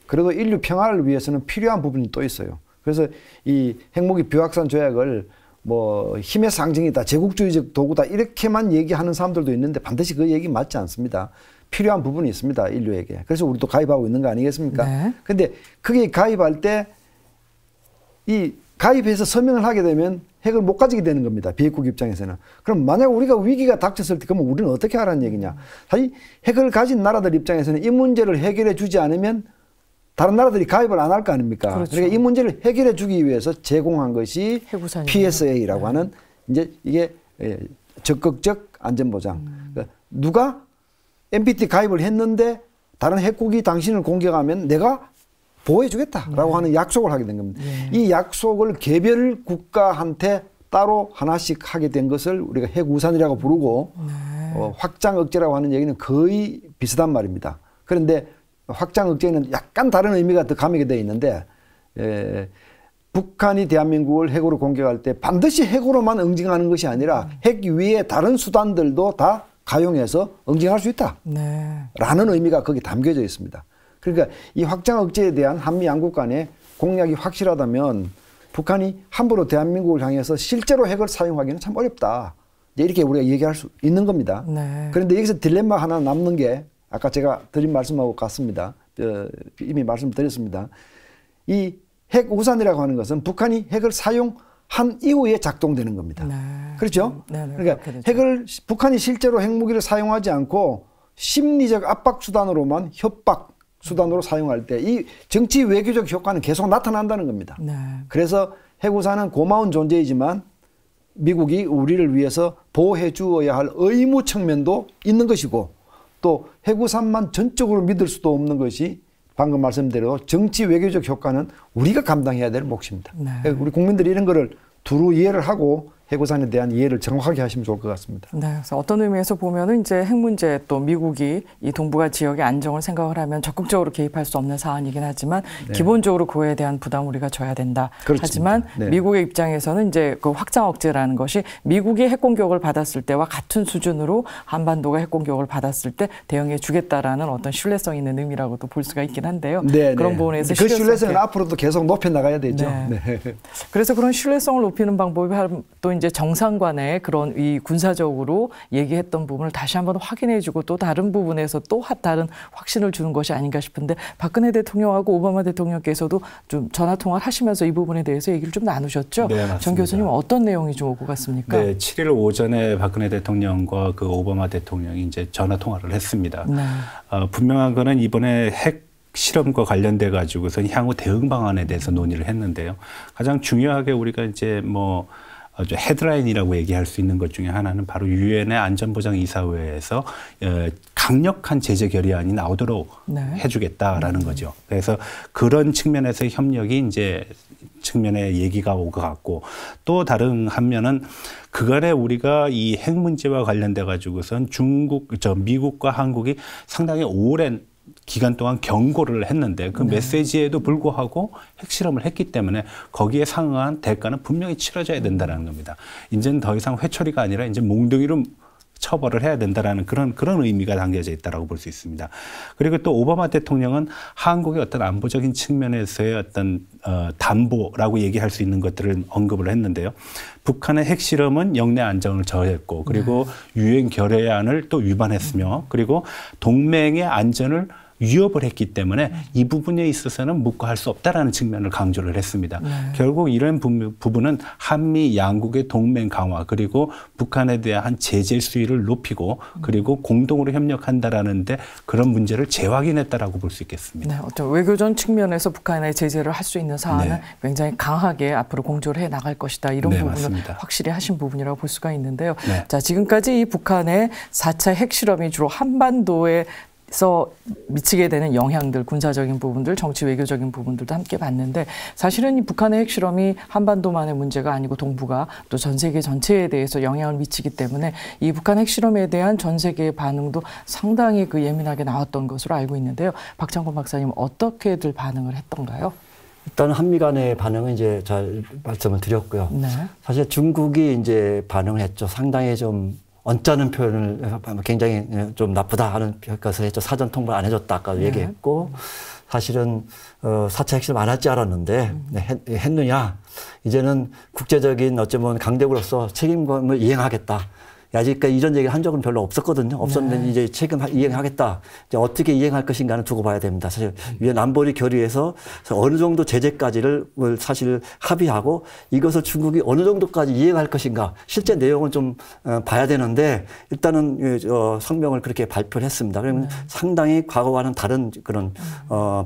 그래도 인류 평화를 위해서는 필요한 부분이 또 있어요. 그래서 이 핵무기 비확산 조약을 뭐 힘의 상징이다, 제국주의적 도구다 이렇게만 얘기하는 사람들도 있는데 반드시 그 얘기 맞지 않습니다. 필요한 부분이 있습니다, 인류에게. 그래서 우리도 가입하고 있는 거 아니겠습니까? 네. 근데 그게 가입할 때 이 가입해서 서명을 하게 되면 핵을 못 가지게 되는 겁니다, 비핵국 입장에서는. 그럼 만약 우리가 위기가 닥쳤을 때 그러면 우리는 어떻게 하라는 얘기냐? 사실 핵을 가진 나라들 입장에서는 이 문제를 해결해 주지 않으면 다른 나라들이 가입을 안 할 거 아닙니까? 그렇죠. 그러니까 이 문제를 해결해 주기 위해서 제공한 것이 핵우산이네요. PSA라고 하는 이제 이게 적극적 안전보장. 그러니까 누가 NPT 가입을 했는데 다른 핵국이 당신을 공격하면 내가 보호해주겠다라고 하는 약속을 하게 된 겁니다. 이 약속을 개별 국가한테 따로 하나씩 하게 된 것을 우리가 핵우산이라고 부르고 확장 억제라고 하는 얘기는 거의 비슷한 말입니다. 그런데 확장 억제는 약간 다른 의미가 더 가미가 되어 있는데 북한이 대한민국을 핵으로 공격할 때 반드시 핵으로만 응징하는 것이 아니라 핵 위에 다른 수단들도 다 가용해서 응징할 수 있다. 네. 라는 의미가 거기 담겨져 있습니다. 그러니까 이 확장 억제에 대한 한미 양국 간의 공약이 확실하다면 북한이 함부로 대한민국을 향해서 실제로 핵을 사용하기는 참 어렵다. 이렇게 우리가 얘기할 수 있는 겁니다. 네. 그런데 여기서 딜레마 하나 남는 게 아까 제가 드린 말씀하고 같습니다. 이미 말씀드렸습니다. 이 핵 우산이라고 하는 것은 북한이 핵을 사용하지 한 이후에 작동되는 겁니다. 네. 그렇죠? 네, 네, 그러니까 북한이 실제로 핵무기를 사용하지 않고 심리적 압박 수단으로만 협박 수단으로 사용할 때 이 정치 외교적 효과는 계속 나타난다는 겁니다. 네. 그래서 해구사는 고마운 존재이지만 미국이 우리를 위해서 보호해 주어야 할 의무 측면도 있는 것이고 또 해구산만 전적으로 믿을 수도 없는 것이 방금 말씀대로 정치 외교적 효과는 우리가 감당해야 될 몫입니다. 네. 우리 국민들이 이런 거를 두루 이해를 하고 해구산에 대한 이해를 정확하게 하시면 좋을 것 같습니다. 네, 그래서 어떤 의미에서 보면은 이제 핵 문제 또 미국이 이 동북아 지역의 안정을 생각을 하면 적극적으로 개입할 수 없는 사안이긴 하지만 네. 기본적으로 그에 대한 부담 우리가 져야 된다. 그렇습니다. 하지만 네. 미국의 입장에서는 이제 그 확장 억제라는 것이 미국이 핵 공격을 받았을 때와 같은 수준으로 한반도가 핵 공격을 받았을 때 대응해 주겠다라는 어떤 신뢰성 있는 의미라고도 볼 수가 있긴 한데요. 네, 그런 네. 부분에서 그 신뢰성은 앞으로도 계속 높여 나가야 되죠. 네. 네. 그래서 그런 신뢰성을 높이는 방법이 또 이제 정상 간의 그런 이 군사적으로 얘기했던 부분을 다시 한번 확인해주고 또 다른 부분에서 또 다른 확신을 주는 것이 아닌가 싶은데 박근혜 대통령하고 오바마 대통령께서도 좀 전화 통화를 하시면서 이 부분에 대해서 얘기를 좀 나누셨죠? 네, 맞습니다. 정 교수님 어떤 내용이 좀 오고 갔습니까? 네, 7일 오전에 박근혜 대통령과 그 오바마 대통령이 이제 전화 통화를 했습니다. 네. 분명한 거는 이번에 핵 실험과 관련돼 가지고선 향후 대응 방안에 대해서 논의를 했는데요. 가장 중요하게 우리가 이제 뭐 헤드라인이라고 얘기할 수 있는 것 중에 하나는 바로 유엔의 안전보장이사회에서 강력한 제재 결의안이 나오도록 네. 해주겠다라는 거죠. 그래서 그런 측면에서 협력이 이제 측면에 얘기가 오고 갔고 또 다른 한면은 그간에 우리가 이 핵 문제와 관련돼 가지고선 미국과 한국이 상당히 오랜 기간 동안 경고를 했는데 그 메시지에도 불구하고 핵실험을 했기 때문에 거기에 상응한 대가는 분명히 치러져야 된다는 겁니다. 이제는 더 이상 회초리가 아니라 이제 몽둥이로 처벌을 해야 된다라는 그런 의미가 담겨져 있다라고 볼 수 있습니다. 그리고 또 오바마 대통령은 한국의 어떤 안보적인 측면에서의 어떤 담보라고 얘기할 수 있는 것들을 언급을 했는데요. 북한의 핵실험은 영내 안정을 저해했고 그리고 유엔 결의안을 또 위반했으며 그리고 동맹의 안전을 위협을 했기 때문에 이 부분에 있어서는 묵과할 수 없다라는 측면을 강조를 했습니다. 결국 이런 부분은 한미 양국의 동맹 강화 그리고 북한에 대한 제재 수위를 높이고 그리고 공동으로 협력한다라는 데 그런 문제를 재확인했다라고 볼 수 있겠습니다. 네, 어떤 외교전 측면에서 북한의 제재를 할 수 있는 사안은 네. 굉장히 강하게 앞으로 공조를 해 나갈 것이다. 이런 네, 부분을 맞습니다. 확실히 하신 부분이라고 볼 수가 있는데요. 네. 자, 지금까지 이 북한의 4차 핵실험이 주로 한반도에 서 미치게 되는 영향들, 군사적인 부분들, 정치 외교적인 부분들도 함께 봤는데 사실은 이 북한의 핵실험이 한반도만의 문제가 아니고 동북아 또 전 세계 전체에 대해서 영향을 미치기 때문에 이 북한 핵실험에 대한 전 세계의 반응도 상당히 예민하게 나왔던 것으로 알고 있는데요. 박창권 박사님 어떻게들 반응을 했던가요? 일단 한미 간의 반응은 이제 잘 말씀을 드렸고요. 네. 사실 중국이 이제 반응을 했죠. 상당히 좀 언짢은 표현을 굉장히 좀 나쁘다 하는 것을 했죠. 사전 통보를 안 해줬다 아까도 얘기했고 사실은 4차 핵실험 안 할 줄 알았는데 했느냐. 이제는 국제적인 어쩌면 강대국으로서 책임을 이행하겠다. 아직까지 이런 얘기를 한 적은 별로 없었거든요. 없었는데 이제 책임 이행하겠다. 이제 어떻게 이행할 것인가는 두고 봐야 됩니다. 사실 유엔 안보리 결의에서 어느 정도 제재까지를 사실 합의하고 이것을 중국이 어느 정도까지 이행할 것인가 실제 내용은 좀 봐야 되는데 일단은 성명을 그렇게 발표를 했습니다. 그러면 상당히 과거와는 다른 그런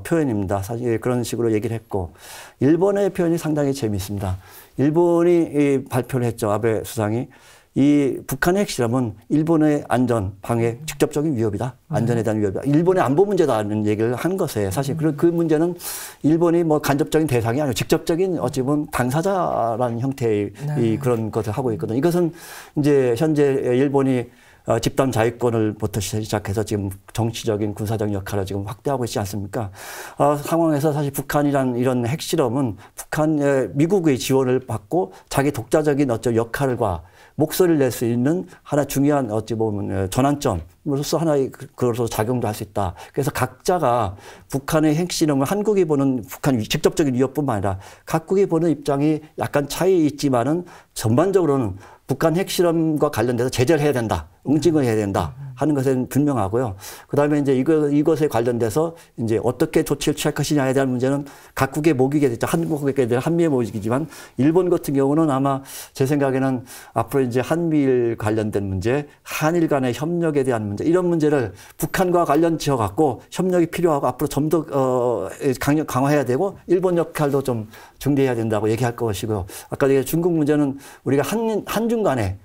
표현입니다. 사실 그런 식으로 얘기를 했고 일본의 표현이 상당히 재미있습니다. 일본이 발표를 했죠. 아베 수상이. 이 북한의 핵실험은 일본의 안전, 방해, 직접적인 위협이다. 안전에 대한 위협이다. 일본의 안보 문제다는 얘기를 한 것에 사실 그 문제는 일본이 뭐 간접적인 대상이 아니고 직접적인 어찌 보면 당사자라는 형태의 그런 것을 하고 있거든요. 이것은 이제 현재 일본이 집단 자위권을부터 시작해서 지금 정치적인 군사적 역할을 지금 확대하고 있지 않습니까? 상황에서 사실 북한이란 이런 핵실험은 미국의 지원을 받고 자기 독자적인 어떤 역할과 목소리를 낼 수 있는 하나 중요한 어찌 보면 전환점으로서 하나의 그로서 작용도 할 수 있다. 그래서 각자가 북한의 핵실험을 한국이 보는 북한 직접적인 위협뿐만 아니라 각국이 보는 입장이 약간 차이 있지만은 전반적으로는 북한 핵실험과 관련돼서 제재를 해야 된다. 응징을 해야 된다. 하는 것은 분명하고요. 그다음에 이제 이것에 관련돼서 이제 어떻게 조치를 취할 것이냐에 대한 문제는 각국의 모기겠죠. 한국에 대한 한미의 모기지만 일본 같은 경우는 아마 제 생각에는 앞으로 이제 한미일 관련된 문제, 한일 간의 협력에 대한 문제 이런 문제를 북한과 관련 지어 갖고 협력이 필요하고 앞으로 좀 더 강화해야 되고 일본 역할도 좀 중대해야 된다고 얘기할 것이고요. 아까 중국 문제는 우리가 한중 간에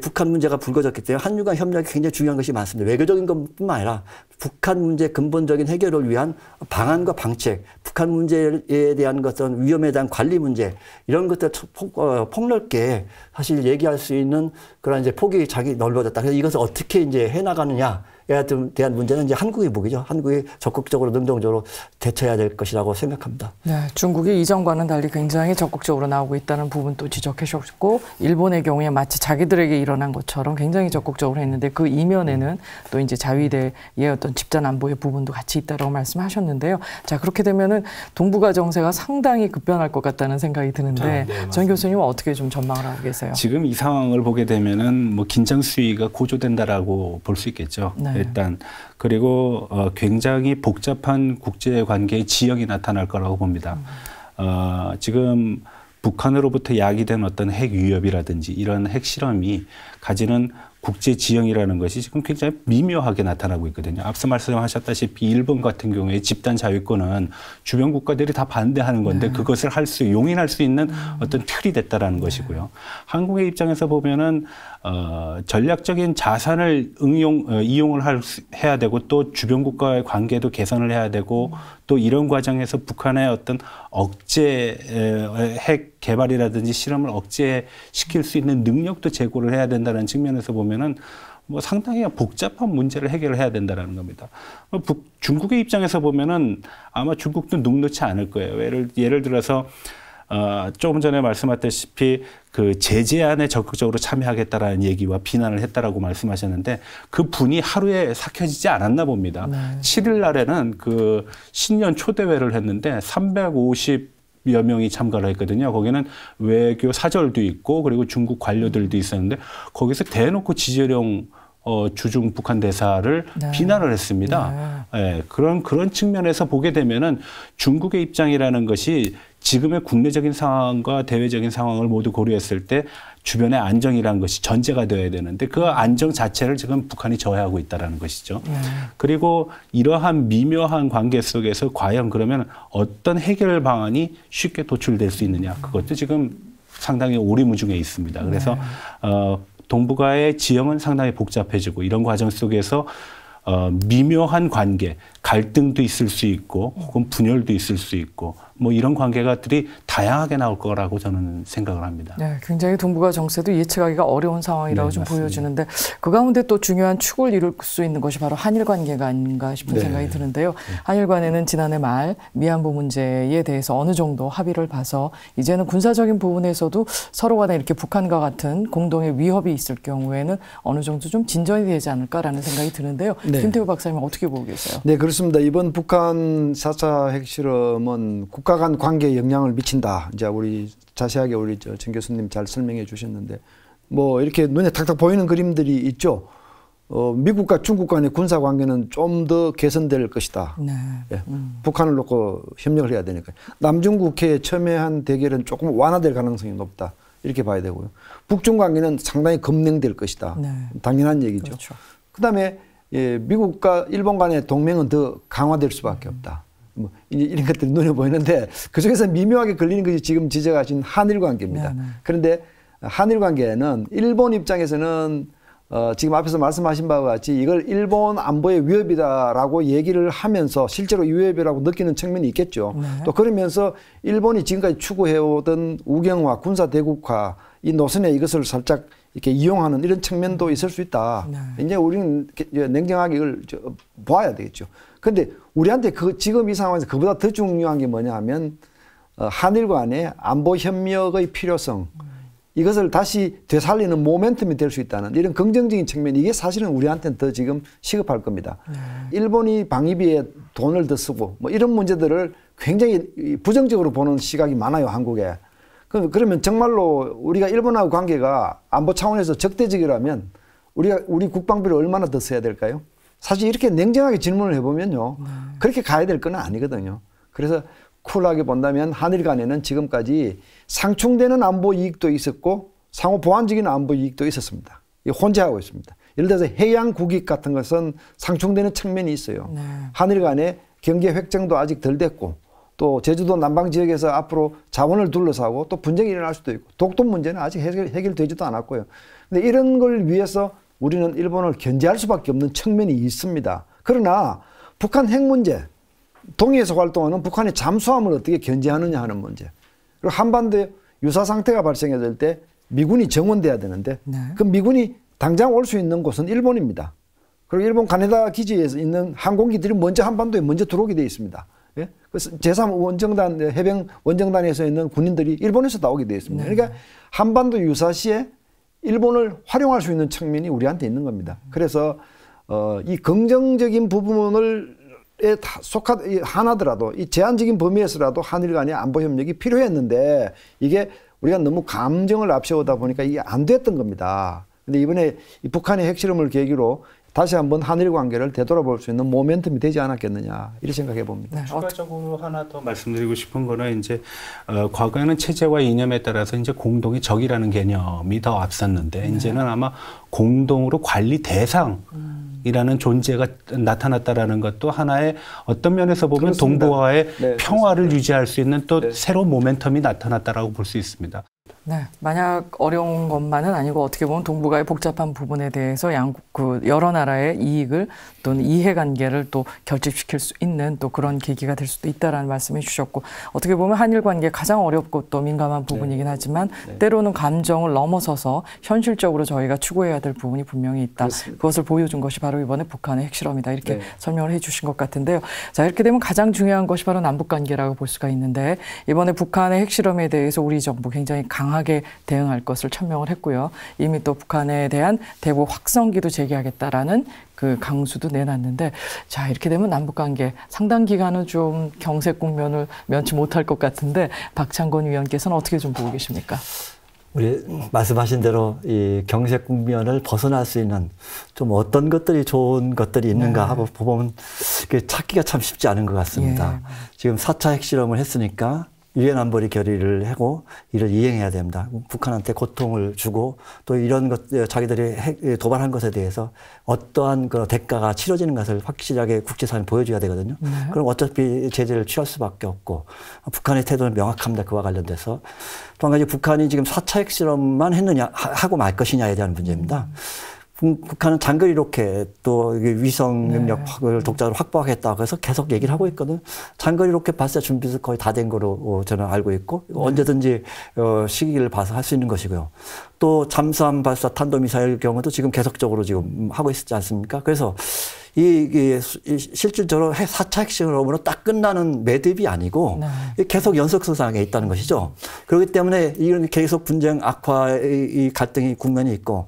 북한 문제가 불거졌기 때문에 한중 간 협력이 굉장히 중요한 것이 많습니다. 외교적인 것뿐만 아니라 북한 문제 근본적인 해결을 위한 방안과 방책, 북한 문제에 대한 것은 위험에 대한 관리 문제 이런 것들 폭넓게 사실 얘기할 수 있는 그런 이제 폭이 넓어졌다. 그래서 이것을 어떻게 이제 해나가느냐. 에 대한 문제는 이제 한국의 무기죠. 한국이 적극적으로 능동적으로 대처해야 될 것이라고 생각합니다. 네, 중국이 이전과는 달리 굉장히 적극적으로 나오고 있다는 부분도 지적해 주셨고 일본의 경우에 마치 자기들에게 일어난 것처럼 굉장히 적극적으로 했는데 그 이면에는 또 이제 자위대의 어떤 집단 안보의 부분도 같이 있다라고 말씀하셨는데요. 자, 그렇게 되면은 동북아 정세가 상당히 급변할 것 같다는 생각이 드는데 네, 정 교수님은 어떻게 좀 전망을 하고 계세요? 지금 이 상황을 보게 되면은 뭐 긴장 수위가 고조된다라고 볼 수 있겠죠. 네. 일단 그리고 굉장히 복잡한 국제 관계의 지형이 나타날 거라고 봅니다. 지금 북한으로부터 야기된 어떤 핵 위협이라든지 이런 핵 실험이 가지는 국제 지형이라는 것이 지금 굉장히 미묘하게 나타나고 있거든요. 앞서 말씀하셨다시피 일본 같은 경우에 집단 자위권은 주변 국가들이 다 반대하는 건데 그것을 용인할 수 있는 어떤 틀이 됐다라는 것이고요. 한국의 입장에서 보면은 전략적인 자산을 이용을 해야 되고 또 주변 국가와의 관계도 개선을 해야 되고 또 이런 과정에서 북한의 어떤 억제 핵 개발이라든지 실험을 억제시킬 수 있는 능력도 제고를 해야 된다는 측면에서 보면은 뭐 상당히 복잡한 문제를 해결을 해야 된다는 겁니다. 중국의 입장에서 보면은 아마 중국도 눅놓지 않을 거예요. 예를 들어서 조금 전에 말씀하셨다시피 그 제재안에 적극적으로 참여하겠다라는 얘기와 비난을 했다라고 말씀하셨는데 그 분이 하루에 삭혀지지 않았나 봅니다. 네. 7일 날에는 그 신년 초대회를 했는데 350여 명이 참가를 했거든요. 거기는 외교 사절도 있고 그리고 중국 관료들도 있었는데 거기서 대놓고 지재룡 주중 북한 대사를 네. 비난을 했습니다. 네. 네. 그런 측면에서 보게 되면은 중국의 입장이라는 것이 지금의 국내적인 상황과 대외적인 상황을 모두 고려했을 때 주변의 안정이라는 것이 전제가 되어야 되는데 그 안정 자체를 지금 북한이 저해하고 있다는 것이죠. 그리고 이러한 미묘한 관계 속에서 과연 그러면 어떤 해결 방안이 쉽게 도출될 수 있느냐. 그것도 지금 상당히 오리무중에 있습니다. 그래서 동북아의 지형은 상당히 복잡해지고 이런 과정 속에서 미묘한 관계, 갈등도 있을 수 있고 혹은 분열도 있을 수 있고 뭐 이런 관계가들이 다양하게 나올 거라고 저는 생각을 합니다. 네, 굉장히 동북아 정세도 예측하기가 어려운 상황이라고 좀 보여지는데 그 가운데 또 중요한 축을 이룰 수 있는 것이 바로 한일 관계가 아닌가 싶은 생각이 드는데요. 한일 간에는 지난해 말 위안부 문제에 대해서 어느 정도 합의를 봐서 이제는 군사적인 부분에서도 서로 간에 이렇게 북한과 같은 공동의 위협이 있을 경우에는 어느 정도 좀 진전이 되지 않을까라는 생각이 드는데요. 네. 김태우 박사님 어떻게 보고 계세요? 네, 그렇습니다. 이번 북한 4차 핵실험은 국가 간 관계에 영향을 미친다. 이제 자세하게 우리 정 교수님 잘 설명해 주셨는데 뭐 이렇게 눈에 탁탁 보이는 그림들이 있죠. 미국과 중국 간의 군사 관계는 좀 더 개선될 것이다. 네. 예. 북한을 놓고 협력을 해야 되니까. 남중국해에 첨예한 대결은 조금 완화될 가능성이 높다. 이렇게 봐야 되고요. 북중 관계는 상당히 검냉될 것이다. 네. 당연한 얘기죠. 그렇죠. 그다음에 미국과 일본 간의 동맹은 더 강화될 수밖에 없다. 뭐 이런 것들이 눈에 보이는데 그중에서 미묘하게 걸리는 것이 지금 지적하신 한일 관계입니다. 네네. 그런데 한일 관계는 일본 입장에서는 지금 앞에서 말씀하신 바와 같이 이걸 일본 안보의 위협이다라고 얘기를 하면서 실제로 위협이라고 느끼는 측면이 있겠죠. 네. 또 그러면서 일본이 지금까지 추구해오던 우경화, 군사 대국화 이 노선에 이것을 살짝 이렇게 이용하는 이런 측면도 있을 수 있다. 네. 이제 우리는 냉정하게 이걸 봐야 되겠죠. 그런데 우리한테 지금 이 상황에서 그보다 더 중요한 게 뭐냐 하면 한일 간의 안보 협력의 필요성 이것을 다시 되살리는 모멘텀이 될 수 있다는 이런 긍정적인 측면 이게 사실은 우리한테는 더 지금 시급할 겁니다. 일본이 방위비에 돈을 더 쓰고 뭐 이런 문제들을 굉장히 부정적으로 보는 시각이 많아요. 한국에. 그러면 정말로 우리가 일본하고 관계가 안보 차원에서 적대적이라면 우리 국방비를 얼마나 더 써야 될까요? 사실 이렇게 냉정하게 질문을 해보면요. 그렇게 가야 될 건 아니거든요. 그래서 쿨하게 본다면 한일 간에는 지금까지 상충되는 안보 이익도 있었고 상호 보완적인 안보 이익도 있었습니다. 혼재하고 있습니다. 예를 들어서 해양 국익 같은 것은 상충되는 측면이 있어요. 한일 간에 경계 획정도 아직 덜 됐고 또 제주도 남방 지역에서 앞으로 자원을 둘러싸고 또 분쟁이 일어날 수도 있고 독도 문제는 아직 해결되지도 않았고요. 근데 이런 걸 위해서 우리는 일본을 견제할 수밖에 없는 측면이 있습니다. 그러나 북한 핵 문제, 동해에서 활동하는 북한의 잠수함을 어떻게 견제하느냐 하는 문제. 그리고 한반도에 유사 상태가 발생했을 때 미군이 정원돼야 되는데 그 미군이 당장 올 수 있는 곳은 일본입니다. 그리고 일본 가네다 기지에서 있는 항공기들이 먼저 한반도에 먼저 들어오게 되어 있습니다. 예? 그래서 제3원정단 해병 원정단에서 있는 군인들이 일본에서 나오게 되어 있습니다. 그러니까 한반도 유사시에 일본을 활용할 수 있는 측면이 우리한테 있는 겁니다. 그래서 이 긍정적인 부분을 하나더라도 이 제한적인 범위에서라도 한일 간의 안보 협력이 필요했는데 이게 우리가 너무 감정을 앞세우다 보니까 이게 안 됐던 겁니다. 근데 이번에 이 북한의 핵실험을 계기로 다시 한번 한일 관계를 되돌아볼 수 있는 모멘텀이 되지 않았겠느냐 이렇게 생각해 봅니다. 네, 추가적으로 하나 더 말씀드리고 싶은 거는 이제 과거에는 체제와 이념에 따라서 이제 공동의 적이라는 개념이 더 앞섰는데 이제는 아마 공동으로 관리 대상이라는 존재가 나타났다라는 것도 하나의 어떤 면에서 보면 그렇습니다. 동북아의 평화를 그렇습니다. 유지할 수 있는 또 새로운 모멘텀이 나타났다라고 볼 수 있습니다. 네, 만약 어려운 것만은 아니고 어떻게 보면 동북아의 복잡한 부분에 대해서 여러 나라의 이익을 또는 이해관계를 또 결집시킬 수 있는 또 그런 계기가 될 수도 있다라는 말씀해 주셨고 어떻게 보면 한일 관계 가장 어렵고 또 민감한 부분이긴 하지만 때로는 감정을 넘어서서 현실적으로 저희가 추구해야 될 부분이 분명히 있다. 그렇습니다. 그것을 보여준 것이 바로 이번에 북한의 핵실험이다. 이렇게 설명을 해 주신 것 같은데요. 자, 이렇게 되면 가장 중요한 것이 바로 남북관계라고 볼 수가 있는데 이번에 북한의 핵실험에 대해서 우리 정부 굉장히 강하게 대응할 것을 천명을 했고요. 이미 또 북한에 대한 대북 확성기도 제기하겠다라는 그 강수도 내놨는데 자 이렇게 되면 남북관계 상당 기간은 좀 경색 국면을 면치 못할 것 같은데 박창건 위원께서는 어떻게 좀 보고 계십니까? 우리 말씀하신 대로 이 경색 국면을 벗어날 수 있는 좀 어떤 것들이 좋은 것들이 있는가 하고 보면 찾기가 참 쉽지 않은 것 같습니다. 지금 4차 핵실험을 했으니까 유엔 안보리 결의를 하고 이를 이행해야 됩니다. 북한한테 고통을 주고 또 이런 것 자기들이 도발한 것에 대해서 어떠한 그 대가가 치러지는 것을 확실하게 국제사회에 보여줘야 되거든요. 그럼 어차피 제재를 취할 수밖에 없고 북한의 태도는 명확합니다. 그와 관련돼서 또 한 가지 북한이 지금 4차 핵실험만 했느냐 하고 말 것이냐에 대한 문제입니다. 북한은 장거리 로켓 또 위성 능력을 독자적으로 확보하겠다고 해서 계속 얘기를 하고 있거든요. 장거리 로켓 발사 준비도 거의 다 된 거로 저는 알고 있고 언제든지 시기를 봐서 할 수 있는 것이고요. 또 잠수함 발사 탄도미사일 경우도 지금 계속적으로 지금 하고 있지 않습니까? 그래서 실질적으로 4차 핵실험으로 딱 끝나는 매듭이 아니고 계속 연속선상에 있다는 것이죠. 그렇기 때문에 이런 계속 분쟁 악화의 갈등이 국면이 있고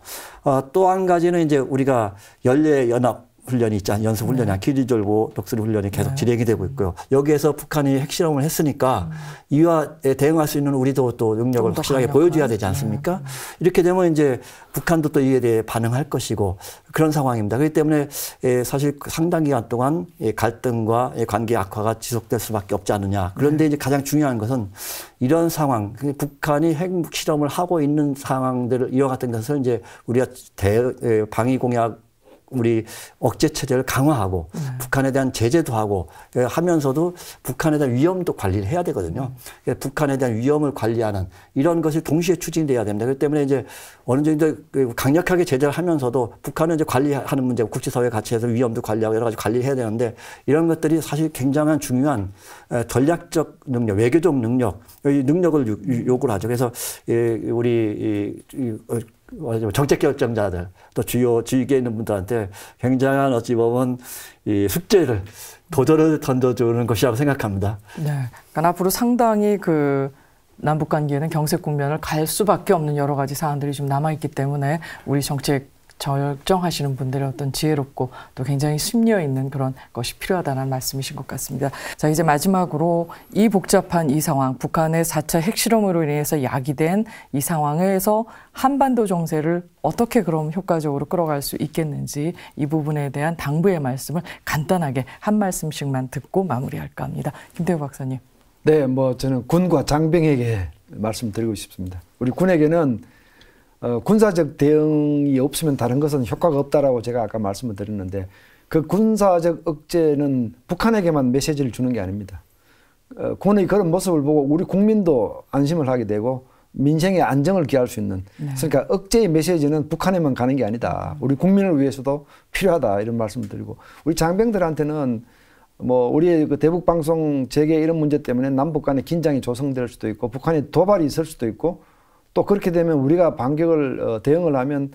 또 한 가지는 이제 우리가 연례연합 훈련이 있지 않습니까? 연습 훈련이 기리졸보 독수리 훈련이 계속 진행이 되고 있고요. 여기에서 북한이 핵실험을 했으니까 이와 대응할 수 있는 우리도 또 능력을 확실하게 보여줘야 되지 않습니까? 이렇게 되면 이제 북한도 또 이에 대해 반응할 것이고 그런 상황입니다. 그렇기 때문에 사실 상당 기간 동안 갈등과 관계 악화가 지속될 수밖에 없지 않느냐. 그런데 이제 가장 중요한 것은 이런 상황, 북한이 핵실험을 하고 있는 상황들을 이와 같은 것을 이제 우리가 방위 공약 우리 억제 체제를 강화하고 북한에 대한 제재도 하고 하면서도 북한에 대한 위험도 관리를 해야 되거든요. 북한에 대한 위험을 관리하는 이런 것이 동시에 추진돼야 됩니다. 그렇기 때문에 이제 어느 정도 강력하게 제재를 하면서도 북한은 이제 관리하는 문제, 국제사회 가치에서 위험도 관리하고 여러 가지 관리를 해야 되는데 이런 것들이 사실 굉장한 중요한 전략적 능력, 외교적 능력, 이 능력을 요구를 하죠. 그래서 우리 정책 결정자들 또 주요 지위에 있는 분들한테 굉장한 어찌 보면 이 숙제를 도전을 던져주는 것이라고 생각합니다. 네, 그러니까 앞으로 상당히 그 남북 관계는 경색 국면을 갈 수밖에 없는 여러 가지 사안들이 좀 남아 있기 때문에 우리 정책 결정하시는 분들의 어떤 지혜롭고 또 굉장히 심려 있는 그런 것이 필요하다는 말씀이신 것 같습니다. 자, 이제 마지막으로 이 복잡한 이 상황, 북한의 4차 핵실험으로 인해서 야기된 이 상황에서 한반도 정세를 어떻게 그럼 효과적으로 끌어갈 수 있겠는지 이 부분에 대한 당부의 말씀을 간단하게 한 말씀씩만 듣고 마무리할까 합니다. 김태우 박사님. 네, 저는 군과 장병에게 말씀드리고 싶습니다. 우리 군에게는 군사적 대응이 없으면 다른 것은 효과가 없다라고 제가 아까 말씀을 드렸는데 그 군사적 억제는 북한에게만 메시지를 주는 게 아닙니다. 군의 그런 모습을 보고 우리 국민도 안심을 하게 되고 민생의 안정을 기할 수 있는 그러니까 억제의 메시지는 북한에만 가는 게 아니다. 우리 국민을 위해서도 필요하다 이런 말씀을 드리고 우리 장병들한테는 우리의 그 대북 방송 재개 이런 문제 때문에 남북 간의 긴장이 조성될 수도 있고 북한의 도발이 있을 수도 있고 또 그렇게 되면 우리가 반격을 대응을 하면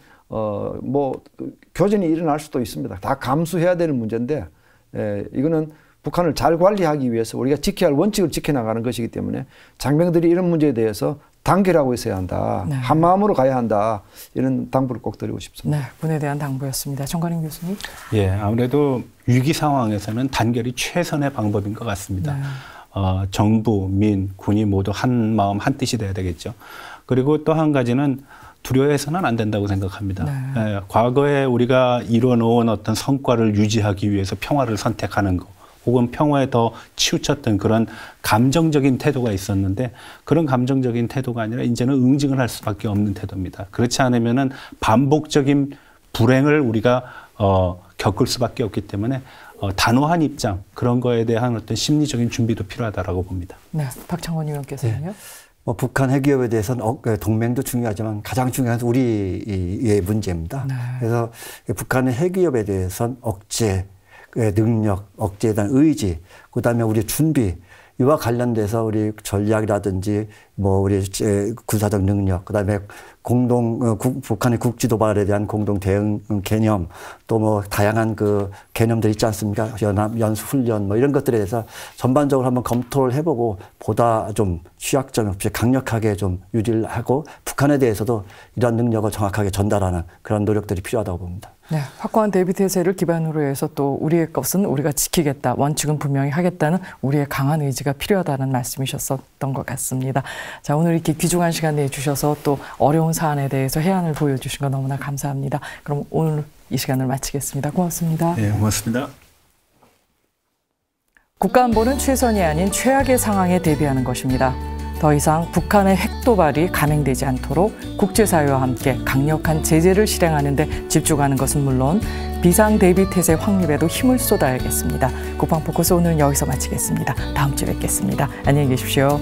교전이 일어날 수도 있습니다. 다 감수해야 되는 문제인데 이거는 북한을 잘 관리하기 위해서 우리가 지켜야 할 원칙을 지켜나가는 것이기 때문에 장병들이 이런 문제에 대해서 단결하고 있어야 한다. 네. 한 마음으로 가야 한다. 이런 당부를 꼭 드리고 싶습니다. 네, 군에 대한 당부였습니다. 정관인 교수님. 예, 아무래도 위기 상황에서는 단결이 최선의 방법인 것 같습니다. 네. 정부, 민, 군이 모두 한 마음 한 뜻이 돼야 되겠죠. 그리고 또 한 가지는 두려워해서는 안 된다고 생각합니다. 네. 예, 과거에 우리가 이뤄놓은 어떤 성과를 유지하기 위해서 평화를 선택하는 거. 혹은 평화에 더 치우쳤던 그런 감정적인 태도가 있었는데 그런 감정적인 태도가 아니라 이제는 응징을 할 수밖에 없는 태도입니다. 그렇지 않으면은 반복적인 불행을 우리가 겪을 수밖에 없기 때문에 단호한 입장 그런 거에 대한 어떤 심리적인 준비도 필요하다라고 봅니다. 네, 박창원 의원께서는요. 네. 북한 핵위협에 대해서는 동맹도 중요하지만 가장 중요한 것은 우리의 문제입니다. 네. 그래서 북한의 핵위협에 대해서는 억제 능력, 억제에 대한 의지, 그다음에 우리 준비, 이와 관련돼서 우리 전략이라든지 우리 군사적 능력, 그다음에 북한의 국지 도발에 대한 공동 대응 개념, 또 다양한 그 개념들이 있지 않습니까? 연수 훈련 이런 것들에 대해서 전반적으로 한번 검토를 해보고 보다 좀 취약점 없이 강력하게 좀 유지를 하고 북한에 대해서도 이러한 능력을 정확하게 전달하는 그런 노력들이 필요하다고 봅니다. 네, 확고한 대비 태세를 기반으로 해서 또 우리의 것은 우리가 지키겠다, 원칙은 분명히 하겠다는 우리의 강한 의지가 필요하다는 말씀이셨던 것 같습니다. 자, 오늘 이렇게 귀중한 시간 내주셔서 또 어려운 사안에 대해서 해안을 보여주신 거 너무나 감사합니다. 그럼 오늘 이 시간을 마치겠습니다. 고맙습니다. 네, 고맙습니다. 국가안보는 최선이 아닌 최악의 상황에 대비하는 것입니다. 더 이상 북한의 핵도발이 감행되지 않도록 국제사회와 함께 강력한 제재를 실행하는 데 집중하는 것은 물론 비상대비태세 확립에도 힘을 쏟아야겠습니다. 국방포커스 오늘은 여기서 마치겠습니다. 다음 주에 뵙겠습니다. 안녕히 계십시오.